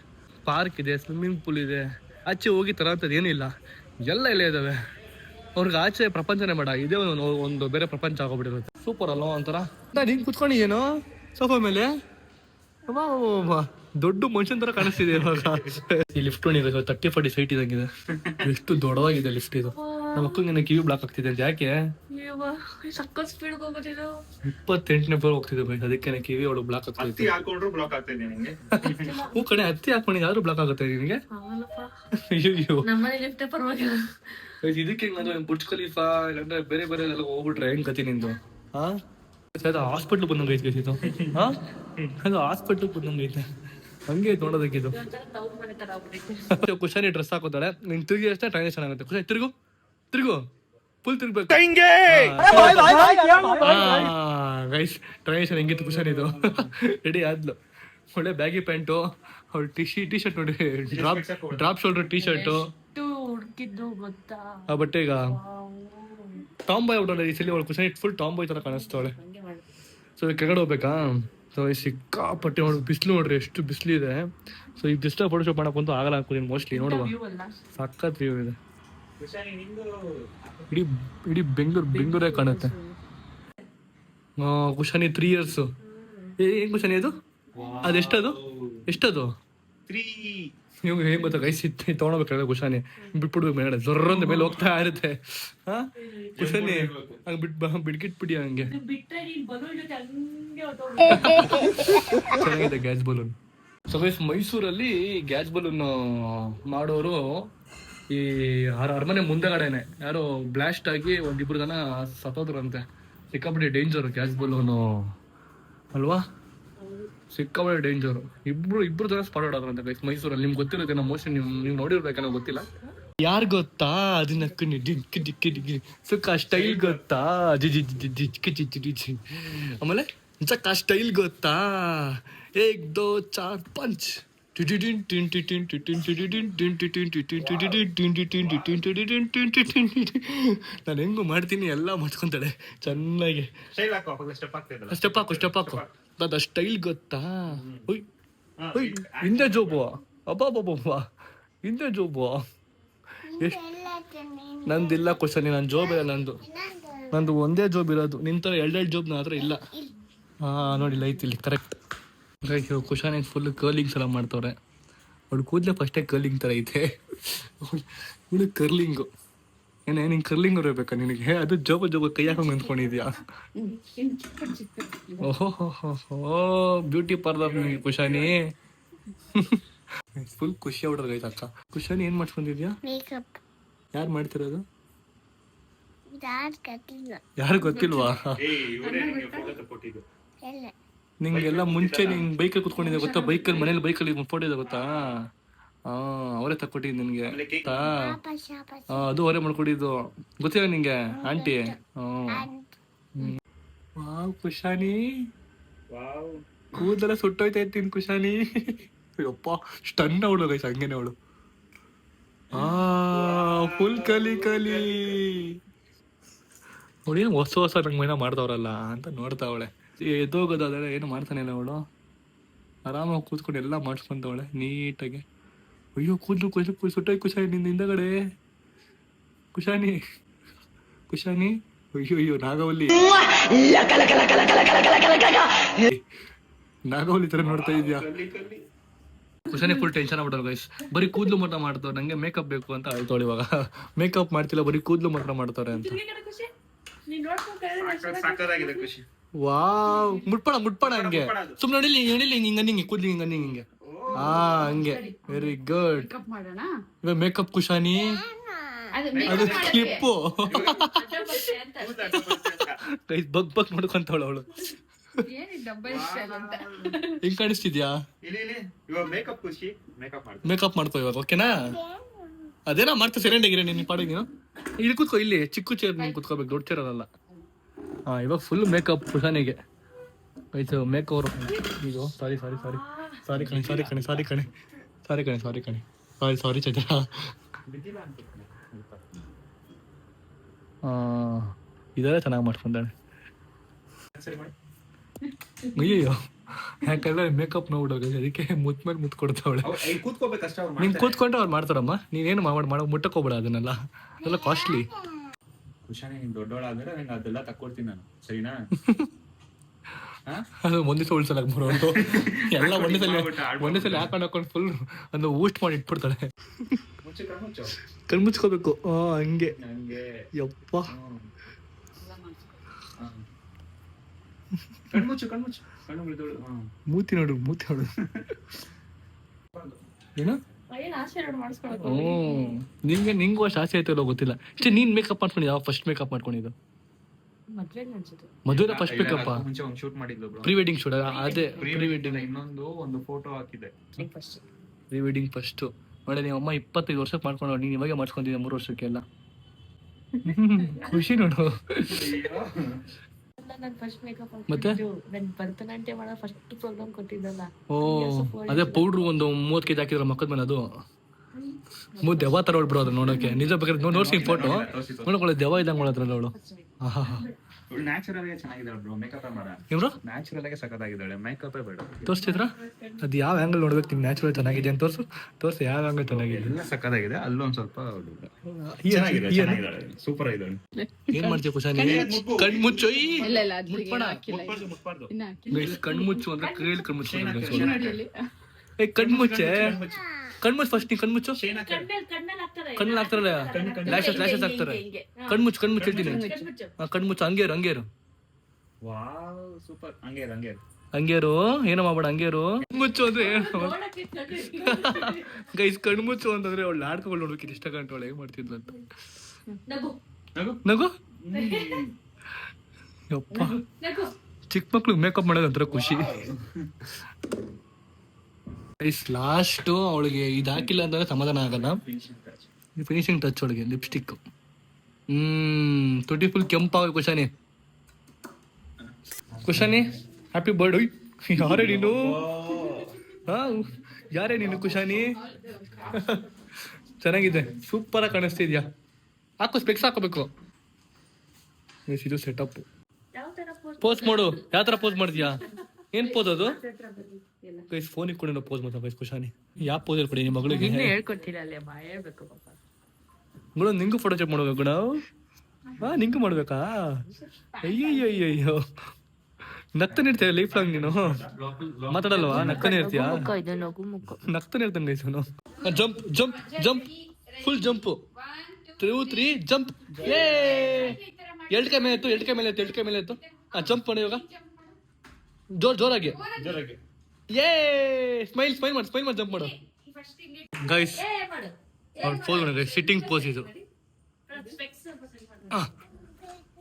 ಪಾರ್ಕ್ ಇದೆ, ಸ್ವಿಮ್ಮಿಂಗ್ ಪೂಲ್ ಇದೆ, ಆಚೆ ಹೋಗಿ ತರೋಂಥದ್ದು ಏನಿಲ್ಲ, ಎಲ್ಲ ಇಲ್ಲೇ ಇದಾವೆ. ಅವ್ರಿಗೆ ಆಚೆ ಪ್ರಪಂಚನೇ ಬೇಡ, ಇದೇ ಒಂದು ಬೇರೆ ಪ್ರಪಂಚ ಆಗೋಗ್ಬಿಟ್ಟಿರುತ್ತೆ. ಸೂಪರ್ ಅಲ್ವಾ ಒಂಥರ? ಹಿಂಗೆ ಕುತ್ಕೊಂಡಿದ್ದೇನೋ ಸೋಫಾ ಮೇಲೆ, ದೊಡ್ಡ ಮನುಷ್ಯನ ತರ ಕಾಣಿಸ್ತಿದೆ ಇವಾಗ. ಈ ಲಿಫ್ಟ್ 30-40 ಫೀಟ್ ಇದಂಗಿದೆ, ಎಷ್ಟು ದೊಡ್ಡದಾಗಿದೆ ಲಿಫ್ಟ್ ಇದು. ನಮ್ಮ ಮಕ್ಕಳಿಗೆ ಕಿವಿ ಬ್ಲಾಕ್ ಆಗ್ತಿದೆ ಅಂತ. ಯಾಕೆ? ಸಕ್ಕತ್ ಸ್ಪೀಡ್ ಹೋಗ್ಬಿಟ್ಟಿರೋ, 28ನೇ ಫ್ಲೋರ್ ಹೋಗ್ತಿದೆ ಬೈ, ಅದಕ್ಕೆ ಕಿವಿ ಅವಳು ಬ್ಲಾಕ್ ಆಗ್ತಿದೆ. ಬ್ಲಾಕ್ ಆಗ್ತಿದೆ ನಿಮಗೆ? ಹೂ ಕಡೆ ಹತ್ತಿ ಹಾಕೊಂಡಿದ್ದು ಆದ್ರೂ ಬ್ಲಾಕ್ ಆಗುತ್ತೆ ನಿನಗೆ? ಅಯ್ಯೋ, ನಮ್ಮನೆ ಲಿಫ್ಟ್ ಪರವಾಗಿಲ್ಲ. ಇದಕ್ಕೆ ಹೆಂಗಂದ್ರೆ ಬುರ್ಜ್ ಖಲೀಫಾ ಇಲ್ಲಾಂದ್ರೆ ಬೇರೆ ಎಲ್ಲ ಹೋಗ್ಬಿಟ್ರೆ ಹೆಂಗ್ ಕತಿ ನಿಂದು? ಹಾಸ್ಪಿಟ್ಲ್ ಬಂದಂಗೆ ಐತೆ ಇದು. ಅದು ಹಾಸ್ಪಿಟ್ಲ್ ಬಂದಂಗೆ ಐತೆ, ಹಂಗೆ ನೋಡೋದಕ್ಕಿದು. ಕುಶಾನಿ ಡ್ರೆಸ್ ಹಾಕೋತಾಳೆ, ನೀನ್ ತಿರುಗಿ ಅಷ್ಟೇ ಟ್ರಾನ್ಸಾಕ್ಷನ್ ಆಗುತ್ತೆ. ಕುಶಾನಿ ತಿರುಗು ಫುಲ್ ತಿರ್ಬೇಕು ಗೈಸ್. ಟ್ರಾನ್ಸಾಕ್ಷನ್ ಹೆಂಗಿತ್ತು ಕುಶಾನಿದು? ರೆಡಿ ಆದ್ಲು, ಒಳ್ಳೆ ಬ್ಯಾಗಿ ಪ್ಯಾಂಟು, ಅವ್ಳು ಟಿ ಶರ್ಟ್ ನೋಡಿ, ಡ್ರಾಪ್ ಶೋಲ್ಡರ್ ಟಿ ಶರ್ಟು ಹುಡುಕಿದ್ದು ಗೊತ್ತಾ ಆ ಬಟ್ಟೆ. ಈಗ ಟಾಮ್ ಬಾಯ್ ಔಟ್ ಈ ಸಲ ಅವಳು ಕುಶಾನಿ ಫುಲ್ ಟಾಮ್ ಬಾಯ್ ತರ ಕಾಣಿಸ್ತಾವಳೆ. ಸೊ ಕೆಳಗಡೆ ಹೋಗ್ಬೇಕಾ? ಸೊ ಸಿಕ್ಕಾಪಟ್ಟೆ ನೋಡಿ, ಬಿಸಿಲು ನೋಡ್ರಿ ಎಷ್ಟು ಬಿಸಿಲು ಇದೆ. ಸೊ ಈ ಬಿಸಿಲ ಫೋಟೋ ಶೂಟ್ ಮಾಡಕ್ಕಂತೂ ಆಗಲ್ಲ ಅನ್ಕೋತೀನಿ ಮೋಸ್ಟ್ಲಿ. ನೋಡುವ, ಸಖತ್ ವ್ಯೂ ಇದೆ, ಇಡೀ ಬೆಂಗಳೂರೇ ಕಾಣುತ್ತೆ. ಕುಶಾನಿ 3 years. ಏನ್ ಕುಶಾನಿ ಅದು? ಎಷ್ಟದು? 3. ಇವಾಗ ಏನ್ ಗೊತ್ತಾ ಗೈಸ್, ತೊಗೊಂಡ್ಬೇಕಾಗ ಕುಶಾನಿ ಬಿಟ್ಬಿಡ್ಬೇಕು ಮೇಲ್ಗಡೆ, ಜೊರ್ರಂದ ಮೇಲೆ ಹೋಗ್ತಾ ಇರುತ್ತೆ. ಕುಶಾನಿ ಹಂಗೆ ಬಿಡ್ಕಿಟ್ಬಿಡಿ ಹಂಗೆ. ಚೆನ್ನಾಗಿದೆ ಗ್ಯಾಸ್ ಬಲೂನ್. ಸೊ ಗೈಸ್, ಮೈಸೂರಲ್ಲಿ ಗ್ಯಾಸ್ ಬಲೂನ್ ಮಾಡೋರು ಈ ಅರಮನೆ ಮುಂದೆಗಡೆನೆ ಯಾರೋ ಬ್ಲಾಸ್ಟ್ ಆಗಿ 1-2 ಜನ ಸತ್ತೋದ್ರಂತೆ. ಸಿಕ್ಕಾಪಟ್ಟೆ ಡೇಂಜರ್ ಗ್ಯಾಸ್ ಬಲೂನು ಅಲ್ವಾ? ಸಿಕ್ಕಾಪಟ್ಟೆ ಡೇಂಜರು. ಇಬ್ರು ಜನ ಸ್ಪಾಟ್ ಆಡೋದ್ರಂತೆ ಗೈಸ್ ಮೈಸೂರಲ್ಲಿ. ನಿಮ್ಗೆ ಗೊತ್ತಿರುತ್ತೆ, ನಮ್ಮ ಮೋಸ್ಟ್ಲಿ ನೀವು ನೋಡಿರ್ಬೇಕನ್ನೋ ಗೊತ್ತಿಲ್ಲ. ಯಾರು ಗೊತ್ತಾ? ಅದನ್ನ ಡಿಕ್ಕಿ ಸುಕ್ಕ ಸ್ಟೈಲ್ ಗೊತ್ತಾ? ಆಮೇಲೆ ಚಕ್ಕ ಸ್ಟೈಲ್ ಗೊತ್ತಾ? 1 2 4 5 ನಾನು ಹೆಂಗು ಮಾಡ್ತೀನಿ ಎಲ್ಲ ಮಾಡ್ಕೊಂತಾಳೆ ಚೆನ್ನಾಗಿ. ಸ್ಟೈಲ್ ಹಾಕೋ, ಸ್ಟೆಪ್ ಆಗ್ತಿದ್ದಲ್ಲ. ಸ್ಟೆಪ್ ಹಾಕು ಅದು ಸ್ಟೈಲ್ ಗೊತ್ತಾ? ಒಯ್ ಒಯ್ ಹಿಂದೆ ಜೋಬು ಅಬ್ಬಾ ಹಿಂದೆ ಜೋಬು. ನಂದಿಲ್ಲ ಕ್ವಶನ್, ನನ್ನ ಜೋಬ್ ಇಲ್ಲ ನಂದು ಒಂದೇ ಜೋಬ್ ಇರೋದು. ನಿಂತರ ಎರಡೆರಡು ಜೋಬ್ ನನ್ನ ಹತ್ರ ಇಲ್ಲ. ನೋಡಿಲ್ಲ ಐತಿ ಇಲ್ಲಿ ಕರೆಕ್ಟ್. ಕುಶಾನಿಗೆ ಫುಲ್ ಕರ್ಲಿಂಗ್ಸ್ ಎಲ್ಲ ಮಾಡ್ತವ್ರೆ. ಅವಳು ಕೂದಲೇ ಫಸ್ಟೇ ಕರ್ಲಿಂಗ್ ಥರ ಐತೆ. ಇವಳು ಕರ್ಲಿಂಗು ನಿಂಗೆ ಕರ್ಲಿಂಗ್ ಇರಬೇಕಾ ನಿನಗೆ? ಅದು ಜೋಬ ಕೈ ಹಾಕೊಂಡು ನಿಂತ್ಕೊಂಡಿದ್ಯಾ? ಓಹೋ ಬ್ಯೂಟಿ ಪಾರ್ಲರ್ ಕುಶಾನಿ. ಫುಲ್ ಖುಷಿ ಆಗ್ಬಿಟ್ರೆ ಗೈಸ್ ಅಕ್ಕ. ಕುಶಾನಿ ಏನ್ ಮಾಡ್ಕೊಂಡಿದ್ಯಾ? ಮೇಕಪ್ ಯಾರು ಮಾಡ್ತಿರೋದು? ಯಾರು ಯಾರು ಗೊತ್ತಿಲ್ಲ. ಗೊತ್ತಿಲ್ವಾ? ಫೋಟೋ ತಕ್ಕೊಟ್ಟಿದ್ದು. ಎಲ್ಲ ನಿಂಗೆಲ್ಲ ಮುಂಚೆ ನಿಂಗೆ ಬೈಕಲ್ಲಿ ಕುತ್ಕೊಂಡಿದ್ದೆ ಗೊತ್ತಾ? ಮನೇಲಿ ಬೈಕಲ್ಲಿ ಫೋಟೋ ಇದೆ ಗೊತ್ತಾ? ಅವರೇ ತಕ್ಕೊಟ್ಟಿದ್ದು ನಿನ್ಗೆ ಗೊತ್ತಾ? ಅದು ಅವರೇ ಮಾಡ್ಕೊಟ್ಟಿದ್ದು ಗೊತ್ತಿಲ್ಲ ನಿಂಗೆ ಆಂಟಿ? ವಾವ್ ಕುಶಾನಿ, ಕೂದಲೆಲ್ಲ ಸುಟ್ಟೋಯ್ತಾ ಇರ್ತೀನಿ ಕುಶಾನಿ. ಅಪ್ಪ ಸ್ಟನ್ ಅವಳು ಗೈಸ್, ಹಂಗೇನೆ ಅವಳು. ಫುಲ್ ಕಲಿ ಅವಳು ಏನು ಹೊಸ ನಂಗೆ ಏನೋ ಮಾಡ್ದವ್ರಲ್ಲ ಅಂತ ನೋಡ್ತಾವಳೆ. ಎದ್ದೋಗೋದಾದ್ರೆ ಏನು ಮಾಡ್ತಾನೆ ಇಲ್ಲ ಅವಳು. ಆರಾಮಾಗಿ ಕೂತ್ಕೊಂಡು ಎಲ್ಲ ಮಾಡಿಸ್ಕೊಂತವಳೆ ನೀಟಾಗಿ. ಅಯ್ಯೋ ಕೂದಲು ಸುಟ್ಟೋಯ್ ಕುಶಾನಿ ನಿಂದ ಹಿಂದಗಡೆ. ಕುಶಾನಿ ಅಯ್ಯೋ ನಾಗವಲ್ಲಿ ತರ ನೋಡ್ತಾ ಇದ್ಯಾ? ಕುಶಾನಿ ಫುಲ್ ಟೆನ್ಷನ್ ಆಗ್ಬಿಟ್ಟವ್ರು ಗೈಸ್. ಬರೀ ಕೂದಲು ಮಾತ್ರ ಮಾಡ್ತಾವ್ರೆ, ನಂಗೆ ಮೇಕಪ್ ಬೇಕು ಅಂತ ಹೇಳ್ತಾವಳು ಇವಾಗ. ಮೇಕಪ್ ಮಾಡ್ತಿಲ್ಲ, ಬರೀ ಕೂದಲು ಮಾತ್ರ ಮಾಡ್ತಾವ್ರೆ ಅಂತ. ಸಾಕಾಗಿದೆ ಖುಷಿ. ವಾವ್ ಮುಟ್ಪಣ ಹಂಗೆ ಸುಮ್ಮನೆ ನಡಿಲಿ ಹಿಂಗೆ ಕೂದ್ಲಿ ಹಿಂಗೆ. ಹಂಗೆ ವೆರಿ ಗುಡ್. ಇವಾಗ ಮೇಕಪ್ ಕುಶಾನಿ, ಅದು ಕ್ಲಿಪ್ಪು ಬಗ್ ನೋಡ್ಕೊಂತವಳು ಅವಳು. ಹಿಂಗ್ ಕಾಣಿಸ್ತಿದ್ಯಾ? ಇವಾಗ ಮೇಕಪ್ ಖುಷಿ ಮೇಕಪ್ ಮಾಡ್ಕೋ ಇವಾಗ, ಓಕೆನಾ? ಅದೇನೋ ಮಾಡ್ತಾ ಸೆರೆಂಡ್ ಆಗಿರ ನೀನು ಪಾಡಿಗೆ. ನೀನು ಇಲ್ಲಿ ಕೂತ್ಕೋ, ಇಲ್ಲಿ ಚಿಕ್ಕ ಚೇರ್ ನೀನು ಕೂತ್ಕೋಬೇಕು, ದೊಡ್ಡ ಚೇರ್ ಅಲ್ಲ. ಇವಾಗ ಫುಲ್ ಮೇಕಪ್ ಕುಶಾನಿಗೆ ಆಯ್ತು. ಮೇಕ್ ಓವರ್ ಇದು ಸಾರಿ ಚೈತ್ರ. ಇದೆಲ್ಲ ಚೆನ್ನಾಗಿ ಮಾಡ್ಕೊಂಡಾಳೆ. ಅಯ್ಯೋ ಯಾಕಂದ್ರೆ ಮೇಕಪ್ ನೋಡ್ಬಿಡೋದು, ಅದಕ್ಕೆ ಮೇಲೆ ಮುತ್ತು ಕೊಡ್ತಾವಳೆ. ಕೂತ್ಕೋಬೇಕಷ್ಟ. ನಿನ್ ಕೂತ್ಕೊಂಡ್ರೆ ಅವ್ರು ಮಾಡ್ತಾರಮ್ಮ, ನೀನೇನು ಮುಟ್ಟಕೋಬೇಡ ಅದನ್ನೆಲ್ಲ, ಅದೆಲ್ಲ ಕಾಸ್ಟ್ಲಿ. ಖುಷಾನಿ ನೀನ್ ದೊಡ್ಡವಳಾದ್ರೆ ನಂಗೆ ಅದೆಲ್ಲ ತಕ್ಕೊಡ್ತೀನಿ ನಾನು, ಸರಿನಾ? ಅದು ಒಂದೇ ಸಲ ಉಳ್ಸಲ್ಲ ಬರೋದು ಎಲ್ಲ ಒಂದೇ ಸಲ ಹಾಕೊಂಡು ಫುಲ್ ಒಂದು ಊಸ್ಟ್ ಮಾಡಿ ಇಟ್ಬಿಡ್ತಾಳೆ. ಕಣ್ಮುಚ್ಕೋಬೇಕು ಹಂಗೆ. ಯಪ್ಪ ಮೂತಿ ನೋಡು ಏನು? ನಿಂಗೂ ಅಷ್ಟು ಆಸೆ ಆಯ್ತಲ್ಲ ಗೊತ್ತಿಲ್ಲ. ಇಷ್ಟೇ ನೀನ್ ಮೇಕಪ್ ಮಾಡ್ಕೊಂಡು ಯಾವ ಫಸ್ಟ್ ಮೇಕಪ್ ಮಾಡ್ಕೊಂಡಿದ್ದು? ಮದುವೆ ಫಸ್ಟ್ ಮೇಕಪ್ ಮುಂಚೆ ಒಂದು ಶೂಟ್ ಮಾಡಿದ್ಲು ಪ್ರೀ ವೆಡ್ಡಿಂಗ್ ಶೂಟ್. ಅದೇ ಪ್ರೀ ವೆಡ್ಡಿಂಗ್. ಒಂದು ಫೋಟೋ ಹಾಕಿದೆ ಪ್ರೀ ವೆಡ್ಡಿಂಗ್ ಫಸ್ಟ್. ನೋಡಿ ನಿಮ್ಮ ಅಮ್ಮ 25 ವರ್ಷಕ್ಕೆ ಮಾಡ್ಕೊಂಡು, ನೀನು ಇವಾಗೆ ಮಾಡ್ಕೊಂಡಿದ್ದೆ 3 ವರ್ಷಕ್ಕೆಲ್ಲ. ಖುಷಿ ನೋಡು. ಮತ್ತೆ ಭರತನಾಟ್ಯ ಮಾಡೋ ಫಸ್ಟ್ ಪ್ರೋಗ್ರಾಮ್ ಕೊಟ್ಟಿದ್ದಲ್ಲ. ಅದೇ ಪೌಡ್ರು ಒಂದು 30 kg ಹಾಕಿದ್ರ ಮಕ್ಕದ ಮೇಲೆ. ಅದು ದೆವ್ವ ತರ ಹೊಡ್ಬಿಡೋ ಅದು ನೋಡೋಕೆ. ನಿಜ ಬೇಕಾದ್ರೆ ನೋಡ್ಸಿ ಫೋಟೋ ನೋಡ್ಕೊಳ್ಳಿ, ದೆವ್ವ ಇದ್ದಂಗೆ ಮಾಡೋದ್ರಲ್ಲ ಅವಳು. ನ್ಯಾಚುರಲ್ ಆಗಿ ಚೆನ್ನಾಗಿದ್ದಾಳೆ ಬ್ರೋ, ಮೇಕಪ್ ಮಾಡ. ಇವ್ರು ನ್ಯಾಚುರಲ್ ಆಗಿ ಸಖತ್ತಾಗಿದ್ದಾಳೆ, ಮೇಕಪ್ ಬೇಡ. ತೋರಿಸ್ತಿದ್ರ? ಅದು ಯಾವ ಆಂಗಲ್ ನೋಡ್ಬೇಕು ನಿಮ್ಗೆ ನ್ಯಾಚುರಲ್ ಚೆನ್ನಾಗಿದೆ ಅಂತ ತೋರಿಸಿ ಯಾವ ಆಂಗಲ್ ಚೆನ್ನಾಗಿದೆ. ಎಲ್ಲ ಸಖತ್ತಾಗಿದೆ, ಅಲ್ಲೊಂದ್ ಸ್ವಲ್ಪ ಚೆನ್ನಾಗಿದೆ, ಸೂಪರ್ ಆಗಿದ್ದಾಳೆ. ಏನ್ ಮಾಡ್ತೀವಿ ಕುಶಾನಿ? ಕಣ್ಮುಚ್ಚು ಕಣ್ಮುಚ್ಚು ಅಂದ್ರೆ ಕೈಯಲ್ಲಿ ಕಣ್ಮುಚ್ಚು. ಕಣ್ಮುಚ್ಚೆ ಕಣ್ಮುಚ್ಚು ಫಸ್ಟ್. ನೀ ಕಣ್ಮುಚ್ಚು. ಕಣ್ಣಲ್ಲಿ ಹಾಕ್ತಾರಲ್ಲ ಲ್ಯಾಶಸ್ ಹಾಕ್ತಾರೆ. ಕಣ್ಮುಚ್ಚು ಹೇಳ್ತೀನಿ. ಕಣ್ಮುಚ್ಚು ಹಂಗೇರು. Wow super. ಹಂಗೇರು ಏನೋ ಮಾಡ್ಬೇಡ. ಹಂಗೇರು ಮುಚ್ಚು ಅಂದ್ರೆ ಗೈಸ್, ಕಣ್ಮುಚ್ಚು ಅಂತಂದ್ರೆ ಅವಳು ಆಡ್ಕೊಂಡು ನೋಡ್ಬೇಕಿತ್ತು ಇಷ್ಟ ಗಂಟೆ ಹೇಗೆ ಮಾಡ್ತಿದ್ಲು ಅಂತ. ನಗು ಯಪ್ಪ, ಚಿಕ್ಕ ಮಕ್ಳು ಮೇಕಪ್ ಮಾಡೋದಂತರ ಖುಷಿ. ಲಾಸ್ಟು ಅವಳಿಗೆ ಇದು ಹಾಕಿಲ್ಲ ಅಂತಂದ್ರೆ ಸಮಾಧಾನ ಆಗಲ್ಲ. ಫಿನಿಶಿಂಗ್ ಟಚ್ ಒಳಗೆ ಲಿಪ್ಸ್ಟಿಕ್. ತುಟಿ ಫುಲ್ ಕೆಂಪಾಗಿ ಕುಶಾನಿ ಹ್ಯಾಪಿ ಬರ್ಡೇ. ಯಾರೇ ನೀನು? ಯಾರೇ ನೀನು ಕುಶಾನಿ? ಚೆನ್ನಾಗಿದೆ, ಸೂಪರ್ ಆಗಿ ಕಾಣಿಸ್ತಿದ್ಯಾ. ಹಾಕು ಸ್ಪೆಕ್ಸ್ ಹಾಕೋಬೇಕು. ಇದು ಸೆಟಪ್. ಪೋಸ್ಟ್ ಮಾಡು. ಯಾವ ತರ ಪೋಸ್ ಮಾಡ್ತೀಯಾ? ಏನ್ ಪೋಸ್ ಅದು? ಗೈಸ್ ಫೋನಿಗೆ ಕೊಡಿ ಪೋಸ್ ಮಾಡ್ತಾ ಗೈಸ್ ಕುಶಾನಿ. ಯಾವ ಪೋಸ್ ಹೇಳ್ಕೊಡಿ ನಿಮ್ಮ ಮಗಳಿಗೆ? ಹೇಳ್ಕೊಟ್ಟಿರಲ್ಲ ಹೇಳ್ಬೇಕು ಪಾಪ. ಗುಣ ನಿಂಗೂ ಫೋಟೋ ಚೆಕ್ ಮಾಡ್ಬೇಕು ಗುಣ. ನಿಂಗೂ ಮಾಡ್ಬೇಕಾ? ಅಯ್ಯಯ್ಯಯ್ಯೋ, ನಗ್ತಾನೆ ಇರ್ತೀಯ ಲೈಫ್ ಲಾಂಗ್ ನೀನು. ಮಾತಾಡಲ್ವಾ? ನಗ್ತಾನೆ ಇರ್ತೀಯಾ? ನಗ್ತಾನೆ ಇರ್ತಾನೆ ಗೈಸ್ ಅವನು. Jump jump jump, full jump. 2 3 jump. ಎರಡು ಕೈ ಮೇಲೆ ಎತ್ತು, ಎರಡು ಕೈ ಮೇಲೆ ಎತ್ತು, ಎರಡು ಕೈ ಮೇಲೆ ಎತ್ತು. ಜಂಪ್ ಮಾಡಿ ಇವಾಗ ಜೋರಾಗಿ. ಸ್ಮೈಲ್ ಸ್ಮೈಲ್ ಮಾಡಿ, ಸ್ಮೈಲ್ ಮಾಡಿ ಜಂಪ್ ಮಾಡು ಗೈಸ್. ಅವ್ರ ಪೋಸ್ ಮಾಡಿದ್ರೆ ಸಿಟ್ಟಿಂಗ್ ಪೋಸ್ ಇದು.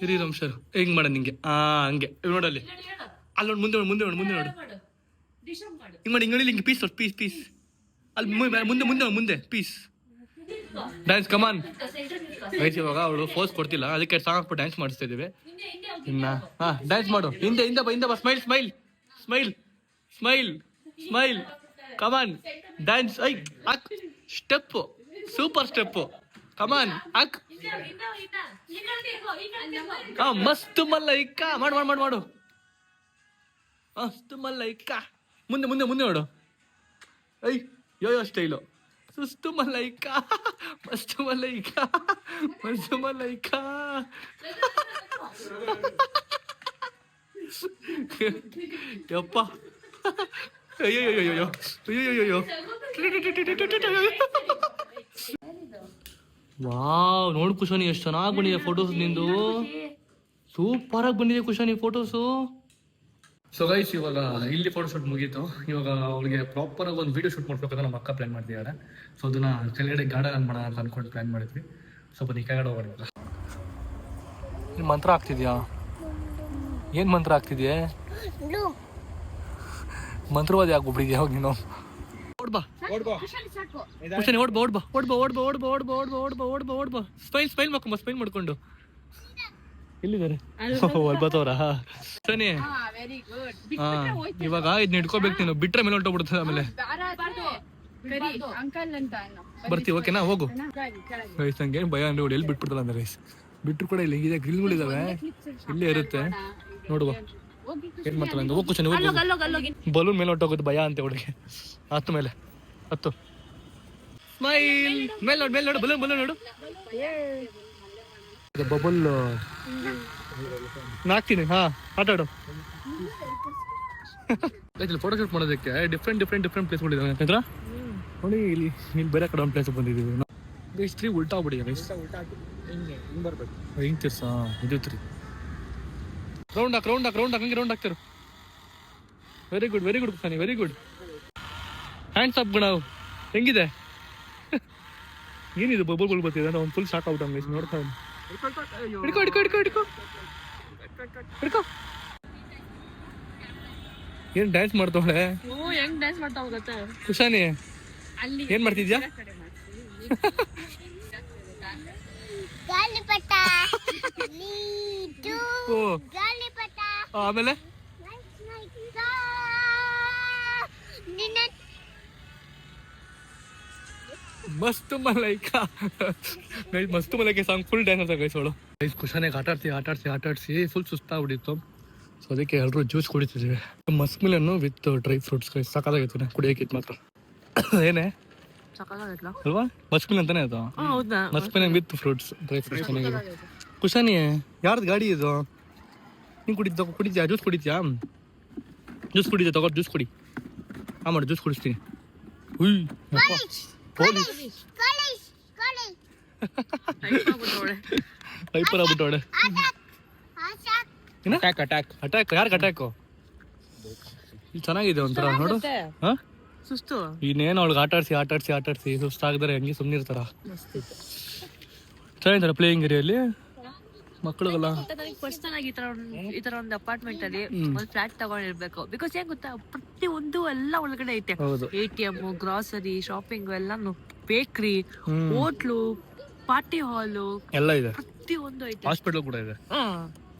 ಇರಿ ರಮ್ಶರ್ ಹೆಂಗ್ ಮಾಡ ನಿಂಗೆ? ಹಂಗೆ ನೋಡಲ್ಲಿ, ಅಲ್ಲೊಂದು ಮುಂದೆ ಮುಂದೆ ನೋಡು, ಮುಂದೆ ನೋಡು. ಹಿಂಗ್ ಮಾಡಿ, ಹಿಂಗೆ ಹಿಂಗೆ ಪೀಸ್ ಪೀಸ್ ಪೀಸ್. ಅಲ್ಲಿ ಮುಂದೆ ಮುಂದೆ ಮುಂದೆ ಪೀಸ್. ಡ್ಯಾನ್ಸ್ ಕಮಾನ್ ಗೈಸ್. ಇವಾಗ ಅವಳು ಪೋಸ್ ಕೊಡ್ತಿಲ್ಲ, ಅದಕ್ಕೆ ಸಾಂಗ್ ಹಾಕ್ಬಿಟ್ಟು ಡ್ಯಾನ್ಸ್ ಮಾಡಿಸ್ತಾ ಇದೀವಿ. ಇನ್ನ ಡ್ಯಾನ್ಸ್ ಮಾಡು. ಹಿಂದೆ ಹಿಂದೆ ಬಾ, ಹಿಂದೆ ಬಾ. Smile smile smile smile smile. Come on dance. I ಹಾಕ್ ಸ್ಟೆಪ್, ಸೂಪರ್ ಸ್ಟೆಪ್. ಕಮಾನ್ ಹಾಕ್. ಮಸ್ತ್ ಮಲ್ಲೈಕ. ಮಾಡು ಮಾಡು ಮಾಡು ಮಾಡು. ಮಸ್ತ್ ಮಲ್ಲೈಕ. ಮುಂದೆ ಮುಂದೆ ಮುಂದೆ ನೋಡು. I Yoyo style. ಸುಸ್ತು ಮಲ್ಲೈಕ, ಮಸ್ತ್ ಮಲ್ಲೈಕ, ಮಸ್ತ್ ಮಲ್ಲೈಕ. ಯಪ್ಪ ಅಯ್ಯೋ ವಾವ್, ನೋಡು ಕುಶಾನಿ ಎಷ್ಟು ಚೆನ್ನಾಗಿ ಬಂದಿದೆ ಫೋಟೋಸ್ ನಿಂದು. ಸೂಪರ್ ಆಗಿ ಬಂದಿದೆ ಕುಶಾನಿ ಫೋಟೋಸು. ಸೊ ಗೈಸ್, ಇವಾಗ ಇಲ್ಲಿ ಫೋಟೋ ಶೂಟ್ ಮುಗೀತು. ಇವಾಗ ಅವಳಿಗೆ ಪ್ರಾಪರ್ ಆಗಿ ಒಂದು ವಿಡಿಯೋ ಶೂಟ್ ಮಾಡ್ಬೇಕಂತ ನಮ್ಮ ಅಕ್ಕ ಪ್ಲಾನ್ ಮಾಡ್ತಿದ್ದಾರೆ. ಸೊ ಅದನ್ನ ಕೆಳಗಡೆ ಗಾರ್ಡನ್ ಮಾಡೋಣ ಅಂತ ಅನ್ಕೊಂಡು ಪ್ಲಾನ್ ಮಾಡಿದ್ವಿ. ಸ್ವಲ್ಪ ನೀ ಕೆಳಗಡೆ ಹೋಗೋಣ. ನೀನು ಮಂತ್ರ ಆಗ್ತಿದ್ಯಾ? ಏನು ಮಂತ್ರ ಆಗ್ತಿದ್ಯಾ? ಮಂತ್ರವಾದಿ ಆಗ್ಬಿಟ್ಟಿದ್ಯಾ ಹೋಗಿ ನೀನು? ಓಡ್ಬಾ ಕುಶಾನಿ, ಓಡ್ಬಾ ಓಡ್ಬಾ ಓಡ್ಬಾ ಓಡ್ಬಾ ಓಡ್ಬಾ ಓಡ್ಬಾ ಓಡ್ಬಾ ಓಡ್ಬಾ ಓಡ್ಬಾ ಓಡ್ಬಾ. ಸ್ಮೈಲ್ ಸ್ಮೈಲ್ ಮಾಡ್ಕೊಂಬ, ಸ್ಮೈಲ್ ಮಾಡ್ಕೊಂಡು. ಎಲ್ಲಿದ್ದಾರೆ? ಬರ್ತವ್ರ ಸನಿ. ಇವಾಗ ಇದನ್ನ ಇಟ್ಕೋಬೇಕು ನೀನು, ಬಿಟ್ರೆ ಮೇಲೆ ಹೊಂಟೋಗ್ಬಿಡ್ತದೆ ಆಮೇಲೆ. ಬರ್ತೀವಿ ಓಕೆನಾ? ಹೋಗು ಗೈಸ್. ನಂಗೆ ಭಯ ಅಂದ್ರೆ ಎಲ್ಲಿ ಬಿಟ್ಬಿಡ್ತಲ್ಲ ಅಂದ್ರೆ ಗೈಸ್. ಬಿಟ್ರು ಕೂಡ ಇಲ್ಲಿ ಹಿಂಗಿದೆ, ಗ್ರಿಲ್ಗಳಿದಾವೆ, ಇಲ್ಲೇ ಇರುತ್ತೆ. ನೋಡುವ ಏನ್ ಮಾಡ್ತಾಳೆ ಅಂತ. ಹೋಗಿ ಕುಶಾನಿ ಹೋಗಿ. ಬಲೂನ್ ಮೇಲೆ ಹೊಂಟೋಗೋದು ಭಯ ಅಂತ ಹುಡುಗಿ. ಹತ್ತು ಮೇಲೆ ಹತ್ತು. ಸ್ಮೈಲ್. ಮೇಲೆ ನೋಡು, ಮೇಲೆ ನೋಡು, ಬಲೂನ್ ಬಲೂನ್ ನೋಡು. ಬಬಲ್ ನಾಕ್ತೀನಿ. ಆಟಾಡು. ಫೋಟೋ ಶೂಟ್ ಮಾಡೋದಕ್ಕೆ ಡಿಫ್ರೆಂಟ್ ಪ್ಲೇಸ್ ಮಾಡಿದ್ದಾವೆ ಯಾಕಂದ್ರೆ ನೋಡಿ. ಇಲ್ಲಿ ಬೇರೆ ಕಡೆ ಒಂದು ಪ್ಲೇಸ್ ಬಂದಿದ್ದೀವಿ. ಗೈಸ್ 3 ಉಲ್ಟಾ ಆಗ್ಬಿಡಿ ಗೈಸ್. ಹಿಂಗೆ ತಿರ್ಸ ಇದು 3 ರೌಂಡ್ ಹಾಕ್ ರೌಂಡ್ ಹಾಕ್ ರೌಂಡ್ ಹಾಕ್. ಹಂಗೆ ರೌಂಡ್ ಹಾಕ್ತಿರು. Very good very good Kushani, very good. Hands up ಗುಣ. ಹೆಂಗಿದೆ? ಏನಿದು ಬಬಲ್ ಬರ್ತಿದೆ? ಒಂದು ಫುಲ್ ಶಾಕ್ ಔಟ್ ಗೈಸ್. ನೋಡ್ತಾ ಹಿಡ್ಕೋ ಹಿಡ್ಕೋ ಹಿಡ್ಕೋ ಹಿಡ್ಕೋ ಹಿಡ್ಕೋ. ಏನ್ ಡ್ಯಾನ್ಸ್ ಮಾಡ್ತಾವಳೆ? ಹೆಂಗ್ ಡ್ಯಾನ್ಸ್ ಮಾಡ್ತಾವ ಗೊತ್ತಾ ಕುಶಾನಿ? ಏನ್ ಮಾಡ್ತಿದ್ಯಾ? ಗಾಳಿಪಟ ನೀಡು ಗಾಳಿಪಟ. ಆಮೇಲೆ ಮಸ್ತ್ ಮಲೈಕ ಗೈಸ್. ಮಸ್ತ್ ಮಲೈಕ ಸಾಂಗ್ ಫುಲ್ ಡ್ಯಾನ್ಸ್ ಅಂತ ಗೈಸ್ ಅವಳು. ಗೈಸ್ ಕುಶಾನಿಗೆ ಆಟಾಡ್ಸಿ ಫುಲ್ ಸುಸ್ತಾಗ್ಬಿಟ್ಟಿತ್ತು. ಸೊ ಅದಕ್ಕೆ ಎಲ್ಲರೂ ಜ್ಯೂಸ್ ಕುಡಿತಿದ್ವಿ. ಮಸ್ಕ್ ಮಿಲನ್ನು ವಿತ್ ಡ್ರೈ ಫ್ರೂಟ್ಸ್ ಗೈಸ್. ಸಾಕಾಗಿತ್ತು ಕುಡಿಯೋಕೆ ಮಾತ್ರ. ಏನೇ ಅಲ್ವಾ? ಮಸ್ಕ್ ಮಿಲ್ ಅಂತಾನೆ ಅದು. Musk melon with fruits, dry fruits ಚೆನ್ನಾಗಿದೆ. ಕುಶಾನಿ ಯಾರ್ದು ಗಾಡಿ ಇದು? ನೀನು ಕುಡಿದ್ಯಾ? ಜ್ಯೂಸ್ ಕುಡಿದ್ಯಾ? ಜ್ಯೂಸ್ ಕುಡಿದ್ಯಾ? ತಗೋ ಜ್ಯೂಸ್ ಕುಡಿ. ಮಾಡಿ ಜ್ಯೂಸ್ ಕುಡಿಸ್ತೀನಿ. ಹುಯ್ ಹೈಪರ್ ಆಗ್ಬಿಟ್ಟವಳೆ. ಅಟ್ಯಾಕ್ ಯಾರ್ಗ ಅಟ್ಯಾಕು? ಇಲ್ಲಿ ಚೆನ್ನಾಗಿದೆ ಒಂಥರ ನೋಡು. ಸುಸ್ತು ಇನ್ನೇನು ಅವಳಿಗೆ ಆಟಾಡ್ಸಿ ಸುಸ್ತಾಗದ್ರೆ ಹಂಗೆ ಸುಮ್ಮನೆ ಇರ್ತಾರ. ಚೆನ್ನಾಗಿದ್ದಾರೆ ಪ್ಲೇಯಿಂಗ್ ಏರಿಯಲ್ಲಿ ಮಕ್ಕಳಿಗೆಲ್ಲ. ಪರ್ಸನಲ್ ಆಗಿ ಈ ತರ ಒಂದು ಅಪಾರ್ಟ್ಮೆಂಟ್ ಅಲ್ಲಿ ಒಂದು ಫ್ಲಾಟ್ ತಗೊಂಡಿರ್ಬೇಕು. ಬಿಕಾಸ್ ಏನ್ ಗೊತ್ತಾ, ಪ್ರತಿ ಒಂದು ಎಲ್ಲ ಒಳಗಡೆ ಐತೆ. ATM, ಗ್ರಾಸರಿ, ಶಾಪಿಂಗ್ ಎಲ್ಲಾನು, ಬೇಕ್ರಿ, ಹೋಟ್ಲು, ಪಾರ್ಟಿ ಹಾಲು ಎಲ್ಲ ಇದೆ. ಪ್ರತಿ ಒಂದು ಐತೆ. ಹಾಸ್ಪಿಟಲ್ ಕೂಡ ಇದೆ.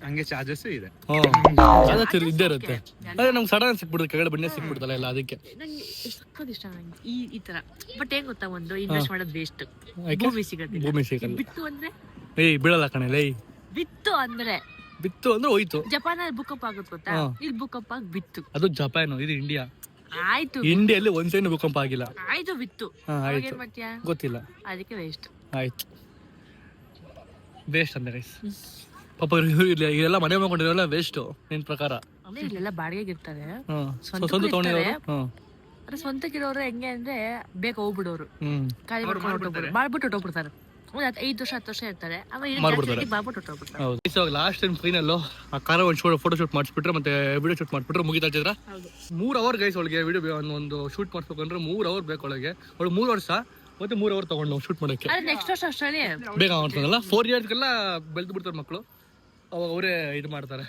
ಹಂಗೆ ಚಾರ್ಜಸ್ ಇದೆ. ಇದ್ದೇ ಇರುತ್ತೆ. ಅದೇ ನಮ್ಗೆ ಸಡನ್ ಸಿಕ್ಬಿಡುತ್ತೆ, ಕೆಳಗಡೆ ಬಂಡೆ ಸಿಕ್ಬಿಡ್ತಲ್ಲ ಎಲ್ಲ, ಅದಕ್ಕೆ ನಂಗೆ ಸಕ್ಕತ್ ಇಷ್ಟ ನಂಗೆ ಈ ತರ. ಬಟ್ ಹೆಂಗ್ ಗೊತ್ತಾ, ಒಂದು ಇನ್ವೆಸ್ಟ್ ಮಾಡೋದು ವೇಸ್ಟ್, ಭೂಮಿ ಸಿಗೋದಿಲ್ಲ. ಭೂಮಿ ಸಿಗಲ್ಲ. ಬಿತ್ತು ಅಂದ್ರೆ ಬೀಳಲ್ಲ ಕಣೆ ಲೈ. ಬಿತ್ತು ಅಂದ್ರೆ ಹೋಯ್ತು. ಜಪಾನ್ ಅಲ್ಲಿ ಭೂಕಂಪ ಆಗುತ್ತೆ ಗೊತ್ತಾ, ಇಲ್ಲಿ ಭೂಕಂಪ ಆಗಿ ಬಿತ್ತು. ಅದು ಜಪಾನ್, ಇದು ಇಂಡಿಯಾ. ಆಯ್ತು, ಇಂಡಿಯಲ್ಲಿ ಒಂದ್ ಸೈಡ್ ಭೂಕಂಪ ಆಗಿಲ್ಲ. ಆಯ್ತು ಬಿತ್ತು. ಆಯ್ತು, ಏನ್ ಮಾಡ್ತೀಯಾ ಗೊತ್ತಿಲ್ಲ. ಅದಕ್ಕೆ ವೇಸ್ಟ್. ಆಯ್ತು, ವೇಸ್ಟ್ ಅಂದ್ರೆ ಗೈಸ್. ಪಾಪ ಇದೆಲ್ಲ ಮನೆ ಮಾಡ್ಕೊಂಡಿರೋಲ್ಲ ವೇಸ್ಟ್ ನಿನ್ ಪ್ರಕಾರ. ಅಂದ್ರೆ ಇಲ್ಲೆಲ್ಲ ಬಾಡಿಗೆಗೆ ಇರ್ತಾರೆ, ಸ್ವಂತ ತಗೊಂಡಿರೋರು. ಅದ್ರ ಸ್ವಂತಕ್ಕಿರೋರು ಹೆಂಗೆ ಅಂದ್ರೆ ಬೇಗ ಹೋಗ್ಬಿಡೋರು, ಖಾಲಿ ಮಾಡ್ಕೊಂಡು ಮಾಡ್ಬಿಟ್ಟು ಹೊಟ್ಟೋಗ್ಬಿಡ್ತಾರೆ. 5 ವರ್ಷ 10 ವರ್ಷ ಇರ್ತಾರೆ, ಮಾಡ್ಬಿಟ್ಟು ಹೊಟ್ಟೋಗ್ಬಿಡ್ತಾರೆ. ಲಾಸ್ಟ್ ಟೈಮ್ ಫೈನಲ್ ಆ ಕಾರ ಒಂದು ಫೋಟೋ ಶೂಟ್ ಮಾಡಿಸ್ಬಿಟ್ರೆ ಮತ್ತೆ ವಿಡಿಯೋ ಶೂಟ್ ಮಾಡ್ಬಿಟ್ರೆ ಮುಗಿತಾ ಇದ್ರ 3 ಅವರ್ ಗೈಸ್. ಒಳಗೆ ವಿಡಿಯೋ ಒಂದು ಶೂಟ್ ಮಾಡಿಸ್ಬೇಕಂದ್ರೆ 3 ಅವರ್ ಬೇಕು ಒಳಗೆ. ಅವಳು 3 ವರ್ಷ ಮತ್ತೆ 3 ಅವರ್ ತಗೊಂಡು ನಾವು ಶೂಟ್ ಮಾಡೋಕ್ಕೆ. ನೆಕ್ಸ್ಟ್ ವರ್ಷ ಅಷ್ಟರಲ್ಲಿ ಬೇಗ ಮಾಡ್ತಾರಲ್ಲ, 4 ಇಯರ್ಸ್ಗೆಲ್ಲ ಬೆಳೆದು ಬಿಡ್ತಾರೆ ಮಕ್ಕಳು. ಅವಾಗ ಅವರೇ ಇದು ಮಾಡ್ತಾರೆ,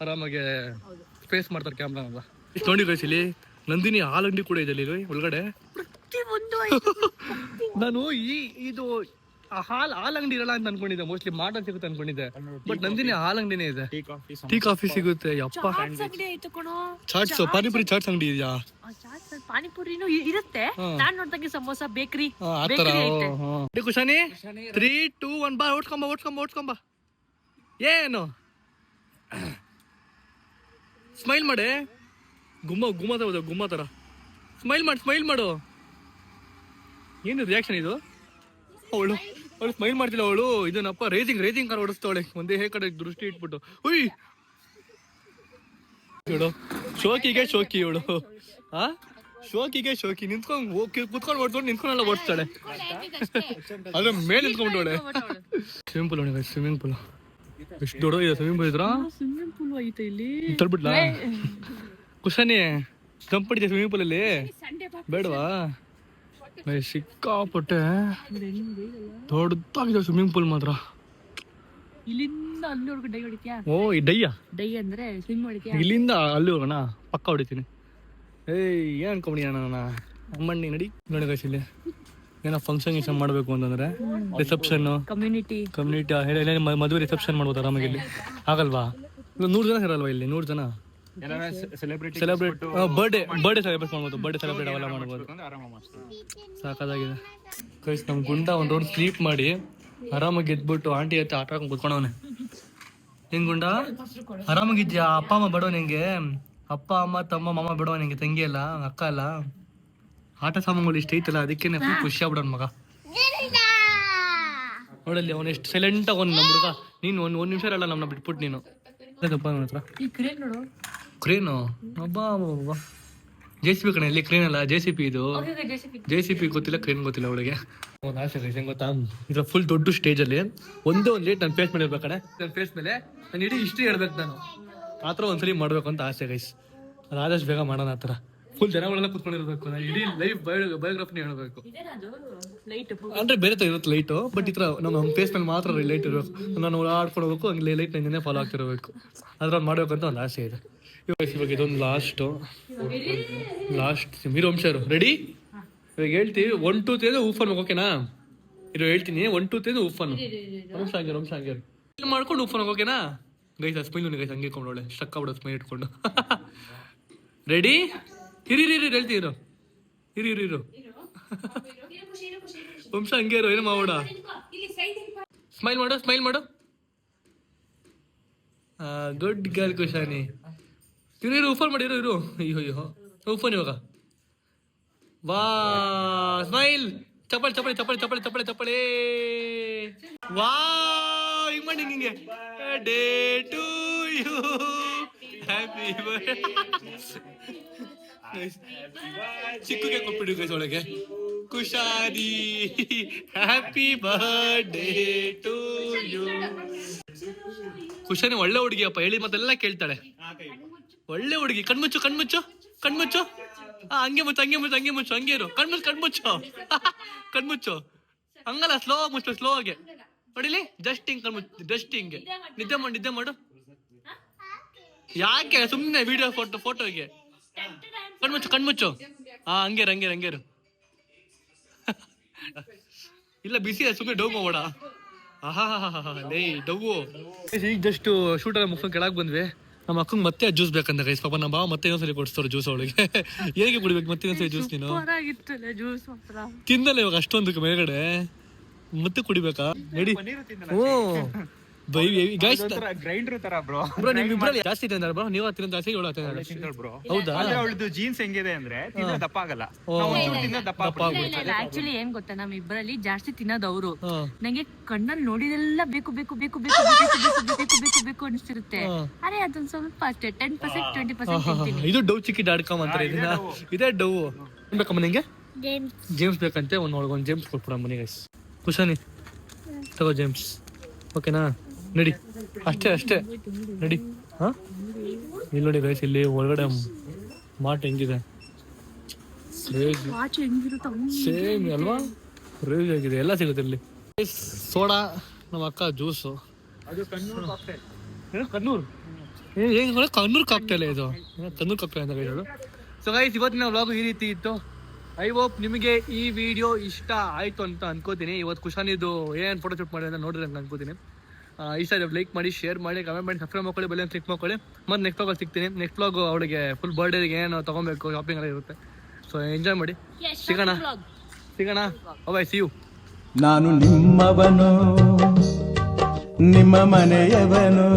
ಆರಾಮಾಗಿ ಫೇಸ್ ಮಾಡ್ತಾರೆ ಕ್ಯಾಮ್ರಾನೆಲ್ಲ. ಇಷ್ಟು ನೋಡಿ ಗೈಸ್, ಇಲ್ಲಿ ನಂದಿನಿ ಹಾಲ್ ಅಂಗಡಿ ಕೂಡ ಇದೆ ಇಲ್ಲಿ ಒಳಗಡೆ. ನಾನು ಇದು ಹಾಲ್ ಅಂಗಡಿ ಇರಲ್ಲ ಅಂತ ಅನ್ಕೊಂಡಿದ್ದೆ, ಮೋಸ್ಟ್ಲಿ ಮಾಡಲ್ ಸಿಗುತ್ತೆ ಅನ್ಕೊಂಡಿದ್ದೆ. ಬಟ್ ನಂದಿನಿ ಹಾಲ್ ಅಂಗಡಿನೇ ಇದೆ, ಟೀ ಕಾಫಿ ಸಿಗುತ್ತೆ. ಯಪ್ಪ, ಚಾಟ್ಸ್, ಪಾನಿಪುರಿ ಚಾಟ್ಸ್ ಅಂಗಡಿ ಇದೆಯಾ? ಪಾನಿಪುರಿನೂ ಇರುತ್ತೆ. ನಾನ್ ನೋಡ್ದಂಗೆ ಸಮೋಸ, ಬೇಕರಿ ಆತರ. ಖುಷಾನಿ 3, 2, 1 ಬಾ, ಓಡ್ಸ್ಕೊಂಬ. ಏನು ಸ್ಮೈಲ್ ಮಾಡೆ, ಗುಮ್ಮ ತರ ಸ್ಮೈಲ್ ಮಾಡು. ಏನು ರಿಯಾಕ್ಷನ್ ಇದು? ಅವಳು ಸ್ಮೈಲ್ ಮಾಡ್ತಿಲ್ಲ. ಅವಳು ಇದನ್ನಪ್ಪ ರೇಸಿಂಗ್ ಕಾರ್ ಓಡಿಸ್ತಾವಳೆ, ಒಂದೇ ಕಡೆ ದೃಷ್ಟಿ ಇಟ್ಬಿಟ್ಟು. ಉಯ್ ಶೋಕಿಗೆ ಇವಳು. ಶೋಕಿ ನಿಂತ್ಕೊಂಡು ಕುತ್ಕೊಂಡು ಓಡ್ಕೊಂಡು ನಿಂತ್ಕೊಂಡೆಲ್ಲ ಓಡಿಸ್ತಾಳೆ. ಅದ್ರ ಮೇಲೆ ನಿಂತ್ಕೊಂಡ್ಬಿಟ್ಟವಳೆ. ಸ್ವಿಮ್ಮಿಂಗ್ ಪೂಲ್ ಎಷ್ಟು ದೊಡ್ಡ ಇದೆ. ಸ್ವಿಮ್ಮಿಂಗ್ ಪೂಲ್ ಐತೆ ಇಲ್ಲಿ. ತಳ್ಬಿಡ್ಲಾ ಕುಶಾನಿ? ತಂಪಡಿದೆ ಸ್ವಿಮ್ಮಿಂಗ್ ಪೂಲ್ ಅಲ್ಲಿ, ಬೇಡವಾ? ಸಿಕ್ಕಾಪಟ್ಟೆ ದೊಡ್ಡದಾಗಿದೆ ಸ್ವಿಮ್ಮಿಂಗ್ ಪೂಲ್ ಮಾತ್ರ. ಇಲ್ಲಿಂದ ಅಲ್ಲಿವರೆಗೂ ಡೈ ಹೊಡಿತೀಯಾ? ಓ, ಈ ಡೈ ಅಂದ್ರೆ ಸ್ವಿಮ್ ಹೊಡಿತೀಯಾ? ಇಲ್ಲಿಂದ ಅಲ್ಲಿ ಹೋಗೋಣ, ಪಕ್ಕ ಹೊಡಿತೀನಿ. ಏನ್ ಅನ್ಕೊಂಬಿಡಿ ಅಣ್ಣ, ಅಮ್ಮಣ್ಣಿ ನಡಿ. ನೋಡಿ ಗೈಸ್, ಇಲ್ಲಿ ಏನೋ ಫಂಕ್ಷನ್ ಮಾಡ್ಬೇಕು ಅಂತಂದ್ರೆ ರಿಸೆಪ್ಷನ್, ಕಮ್ಯುನಿಟಿ ಮದುವೆ ರಿಸೆಪ್ಷನ್ ಮಾಡ್ಬೋದು ಆರಾಮಾಗಿ. ಇಲ್ಲಿ ಆಗಲ್ವಾ? 100 ಜನ ಇರಲ್ವಾ ಇಲ್ಲಿ? 100 ಜನ ಸೆಲೆಬ್ರೇಟ್ ಬರ್ಡೇ ಸೆಲೆಬ್ರೇಟ್ ಮಾಡ್ಬೋದು. ಬರ್ಡೇ ಸೆಲೆಬ್ರೇಟ್ ಅವೆಲ್ಲ ಮಾಡ್ಬೋದು. ಸಾಕಾಗಿದೆ ಗೈಸ್. ನಮ್ ಗುಂಡ ಒಂದ್ ರೌಂಡ್ ಸ್ಲೀಪ್ ಮಾಡಿ ಆರಾಮಾಗಿ ಎದ್ಬಿಟ್ಟು ಆಂಟಿ ಆಟ ಆಡ್ಕೊಂಡು ಕುತ್ಕೊಂಡವನೆ. ಹೆಂಗ್ ಗುಂಡ, ಆರಾಮಾಗಿದ್ಯಾ? ಅಪ್ಪ ಅಮ್ಮ ಬಿಡೋ ನಿಂಗೆ? ಅಪ್ಪ ಅಮ್ಮ ತಮ್ಮ ಮಾಮ ಬಿಡೋ ನಿಂಗೆ? ತಂಗಿ ಅಲ್ಲ, ಅಕ್ಕ ಅಲ್ಲ? ಆಟ ಸಾಮಾನುಗಳು ಇಷ್ಟ ಐತಲ್ಲ, ಅದಕ್ಕೆ ಫುಲ್ ಖುಷಿ ಆಗ್ಬಿಡೋನ್ ಮಗ. ನೋಡಲ್ಲಿ ಅವನು ಎಷ್ಟು ಸೈಲೆಂಟ್ ಆಗ ನಮ್ಮ ಹುಡುಗ. ನೀನು ಒಂದ್ ನಿಮಿಷ ಇರಲ್ಲ ನಮ್ಮನ್ನ ಬಿಟ್ಬಿಟ್ಟು ನೀನು. ಕ್ರೇನು JCB ಕಣ, ಇಲ್ಲಿ ಕ್ರೇನ್ ಅಲ್ಲ JCB. ಇದು JCB ಗೊತ್ತಿಲ್ಲ, ಕ್ರೇನ್ ಗೊತ್ತಿಲ್ಲ ಅವಳಿಗೆ. ಒಂದು ಆಸೆ ಗೈಸ್, ಹೆಂಗ್ ಗೊತ್ತಾ? ಇದ್ರ ಫುಲ್ ದೊಡ್ಡ ಸ್ಟೇಜ್ ಅಲ್ಲಿ ಒಂದೇ ಒಂದು ಲೇಟ್ ನನ್ನ ಫೇಸ್ ಮೇಲೆ ಇರ್ಬೇಕಡೆ. ನನ್ನ ಫೇಸ್ ಮೇಲೆ ನಾನು ಇಡೀ ಹಿಸ್ಟ್ರಿ ಹೇಳ್ಬೇಕು. ನಾನು ಆ ಥರ ಒಂದ್ಸಲಿ ಮಾಡ್ಬೇಕು ಅಂತ ಆಸೆ ಗೈಸ್. ಅದು ಆದಷ್ಟು ಬೇಗ ಮಾಡೋಣ. ಆ ಥರ ಫುಲ್ ಜನಗಳೆಲ್ಲ ಕುತ್ಕೊಂಡಿರ್ಬೇಕು. ನಾನು ಇಡೀ ಲೈಫ್ ಬಯೋಗ್ರಫಿನ ಹೇಳ್ಬೇಕು. ಅಂದ್ರೆ ಬೇರೆ ತರ ಇರುತ್ತೆ ಲೈಟು, ಬಟ್ ಈ ಥರ ನಮ್ಮ ಫೇಸ್ ಮೇಲೆ ಮಾತ್ರ ಲೈಟ್ ಇರಬೇಕು. ನಾನು ಆಡ್ಕೊಂಡು ಹೋಗ್ಬೇಕು, ಹಂಗೆ ಲೈಟ್ ನಂಗೆ ಫಾಲೋ ಆಗ್ತಿರ್ಬೇಕು. ಅದ್ರ ಮಾಡ್ಬೇಕಂತ ಒಂದು ಆಸೆ ಇದೆ. ಇವಾಗ ಇದೊಂದು ಲಾಸ್ಟ್ ಮೀರು ವಂಶರು ರೆಡಿ. ಇವಾಗ ಹೇಳ್ತೀವಿ 1 2 3 ಊಫನ್ ಓಕೆನಾ? ಇದು ಹೇಳ್ತೀನಿ 1 2 3 ಊಫನ್. ವಂಶ ಮಾಡ್ಕೊಂಡು ಊಫನ್ ಓಕೆನಾ ಗೈಸ್? ಸ್ಮೈಲ್ ಗೈಸ್, ಹಂಗೆ ಇಟ್ಕೊಂಡವಳೆ ಸ್ಟಕ್ ಆಗ್ಬಿಡೋ ಸ್ಮೈಲ್ ಇಟ್ಕೊಂಡು. ರೆಡಿ? ಹಿರಿ ಹೇಳ್ತೀರು. ಹಿರಿ ವಂಶ ಹಂಗೆ ಇರೋ, ಏನು ಮಾವಡ. ಸ್ಮೈಲ್ ಮಾಡು. Good girl ಕುಶಾನಿ. ಇರು ಊಫನ್ ಮಾಡಿ, ಇರು. ಅಯ್ಯೋ ಊಫನ್ ಇವಾಗ. ವಾ ಸ್ಮೈಲ್. ಚಪ್ಪಳೆ. ವಾ ಹಿಂಗ್ ಮಾಡಿ ಹಿಂಗೆ. Day to you, happy birthday. ಚಿಕ್ಕಗೆ ಕೊಟ್ಬಿಡು ಗೈಸ್ ಒಳಗೆ. Kushani happy birthday to you. Kushani ಒಳ್ಳೆ ಹುಡುಗಿ ಅಪ್ಪ, ಹೇಳಿ ಮತ್ತೆಲ್ಲ ಕೇಳ್ತಾಳೆ. ಒಳ್ಳೆ ಹುಡುಗಿ. ಕಣ್ಮುಚ್ಚು. ಹಂಗೆ ಮುಚ್ಚು. ಹಂಗೆ ಇರು. ಕಣ್ಮುಚ್ಚು. ಹಂಗಲ್ಲ, ಸ್ಲೋ ಆಗಿ ಹೊಡಿಲಿ. ಜಸ್ಟ್ ಹಿಂಗೆ ನಿದ್ದೆ ಮಾಡು. ಯಾಕೆ ಸುಮ್ಮನೆ ವಿಡಿಯೋ ಫೋಟೋಗೆ ಕಣ್ಮುಚ್ಚು. ಹಂಗೇರು. ಇಲ್ಲ ಬಿಸಿ ಸುಮ್ಮನೆ ಡೌ ಮಾಡ. ಲೇ ಡವ್ವು ಈಗ ಜಸ್ಟ್ ಶೂಟ್ ಎಲ್ಲ ಮುಗಿಸ್ಕೊಂಡು ಕೆಳಗೆ ಬಂದ್ವಿ. ನಮ್ಮ ಅಕ್ಕಂಗೆ ಮತ್ತೆ ಜ್ಯೂಸ್ ಬೇಕಂತ ಗೈಸ್. ಪಾಪ ನಮ್ಮ ಬಾವ ಮತ್ತೆ ಇನ್ನೊಂದ್ಸಲಿ ಕೊಡಿಸ್ತಾರೆ ಜ್ಯೂಸ್ ಅವಳಿಗೆ. ಹೇಗೆ ಕುಡಿಬೇಕು ಮತ್ತೆ ಇನ್ನೊಂದ್ಸಲಿ ಜ್ಯೂಸ್? ನೀನು ಜ್ಯೂಸ್ ಮಾತ್ರ ತಿಂದಲ್ಲ ಇವಾಗ ಅಷ್ಟೊಂದು ಮೇಲ್ಗಡೆ ಮತ್ತೆ ಕುಡಿಬೇಕಾ? ನಡಿ. ಹ್ಞೂ ಬೈ ಗೈಸ್ ಗ್ರೈಂಡರ್ ತರ ಬ್ರೋ. ಬ್ರೋ ನಿಮ್ಮಿಬ್ರಲ್ಲಿ ಜಾಸ್ತಿ ತಿಂದಾರ ಬ್ರೋ? ನೀವು ತಿನ್ನೋದು ಜಾಸ್ತಿ ಇವಳು ಬ್ರೋ. ಹೌದಾ? ಅವಳದು ಜೀನ್ಸ್ ಹೆಂಗಿದೆ ಅಂದ್ರೆ ತಿಂದ್ರೆ ದಪ್ಪ ಆಗಲ್ಲ. ದಪ್ಪ ಆಕ್ಚುಲಿ ಏನ್ ಗೊತ್ತಾ, ನಮ್ ಇಬ್ಬರಲ್ಲಿ ಜಾಸ್ತಿ ತಿನ್ನೋದು ಅವರು. ನಂಗೆ ಕಣ್ಣಲ್ಲಿ ನೋಡಿದೆಲ್ಲ ಬೇಕು ಬೇಕು ಬೇಕು ಬೇಕು ಬೇಕು ಬೇಕು ಬೇಕು ಬೇಕು ಬೇಕು ಅನಿಸ್ತಿರುತ್ತೆ. ಅರೆ ಅದೊಂದ್ ಸ್ವಲ್ಪ ಅಷ್ಟೇ 10% 20% ತಿಂತೀನಿ. ಇದು ಡವ್ ಚಿಕ್ಕಿ .com ಅಂತಾರೆ ಇದನ್ನ. ಇದೇ ಡವ್ ಬೇಕಮ್ಮ ನಿಂಗೆ? ಜೇಮ್ಸ್ ಬೇಕಂತೆ. ಒಂದು ಜೇಮ್ಸ್ ಕೊಟ್ಬಿಡಮ್ಮ ಮನೆ ಗೈಸ್. ಕುಶಾನಿ ತಗೋ ಜೇಮ್ಸ್. ಓಕೆನಾ? ನಡಿ. ಅಷ್ಟೇ ನಡಿ. ಹಾ ಇಲ್ಲಿ ನೋಡಿ ಗೈಸ್, ಇಲ್ಲಿ ಒಳಗಡೆ ಮಾಟ್ ಹೆಂಗಿದೆ ಸೇಮ್ ಅಲ್ವಾ? ರೇಜ್ ಆಗಿದೆ, ಎಲ್ಲ ಸಿಗುತ್ತೆ ಇಲ್ಲಿ. ಸೋಡಾ, ನಮ್ಮ ಅಕ್ಕ ಜ್ಯೂಸು. ಕಣ್ಣೂರು ಕಾಕ್ಟೇಲ್ ಇದು. ಕಣ್ಣೂರು ಕಾಕ್ಟೇಲ್ ಅಂತ ಹೇಳೋದು. ಸೊ ಗೈಸ್ ಇವತ್ತಿನ ವ್ಲಾಗ್ ಈ ರೀತಿ ಇತ್ತು. ಐ ಹೋಪ್ ನಿಮಗೆ ಈ ವಿಡಿಯೋ ಇಷ್ಟ ಆಯಿತು ಅಂತ ಅನ್ಕೋತೀನಿ. ಇವತ್ತು ಕುಶಾನಿದು ಏನು ಫೋಟೋ ಶೂಟ್ ಮಾಡಿ ಅಂತ ನೋಡಿದ್ರೆ ಅಂತ ಅನ್ಕೋತೀನಿ. ಇಷ್ಟ ಆದ್ರೆ ಲೈಕ್ ಮಾಡಿ, ಶೇರ್ ಮಾಡಿ, ಕಮೆಂಟ್ ಮಾಡಿ, ಸಬ್ಸ್ಕ್ರೈಬ್ ಮಾಡ್ಕೊಳ್ಳಿ, ಬೆಲ್ ಕ್ಲಿಕ್ ಮಾಡ್ಕೊಳ್ಳಿ. ಮತ್ತೆ ನೆಕ್ಸ್ಟ್ ವ್ಲಾಗಲ್ಲಿ ಸಿಗ್ತೀನಿ. ನೆಕ್ಸ್ಟ್ ವ್ಲಾಗ್ ಅವಳಿಗೆ ಫುಲ್ ಬರ್ಡೇಗೆ ಏನು ತೊಗೊಬೇಕು, ಶಾಪಿಂಗ್ ಎಲ್ಲ ಇರುತ್ತೆ. ಸೊ ಎಂಜಾಯ್ ಮಾಡಿ. ಸಿಗೋಣ. ಬಾಯ್, ಸಿ ಯು. ನಾನು ನಿಮ್ಮವನು, ನಿಮ್ಮ ಮನೆಯವನು.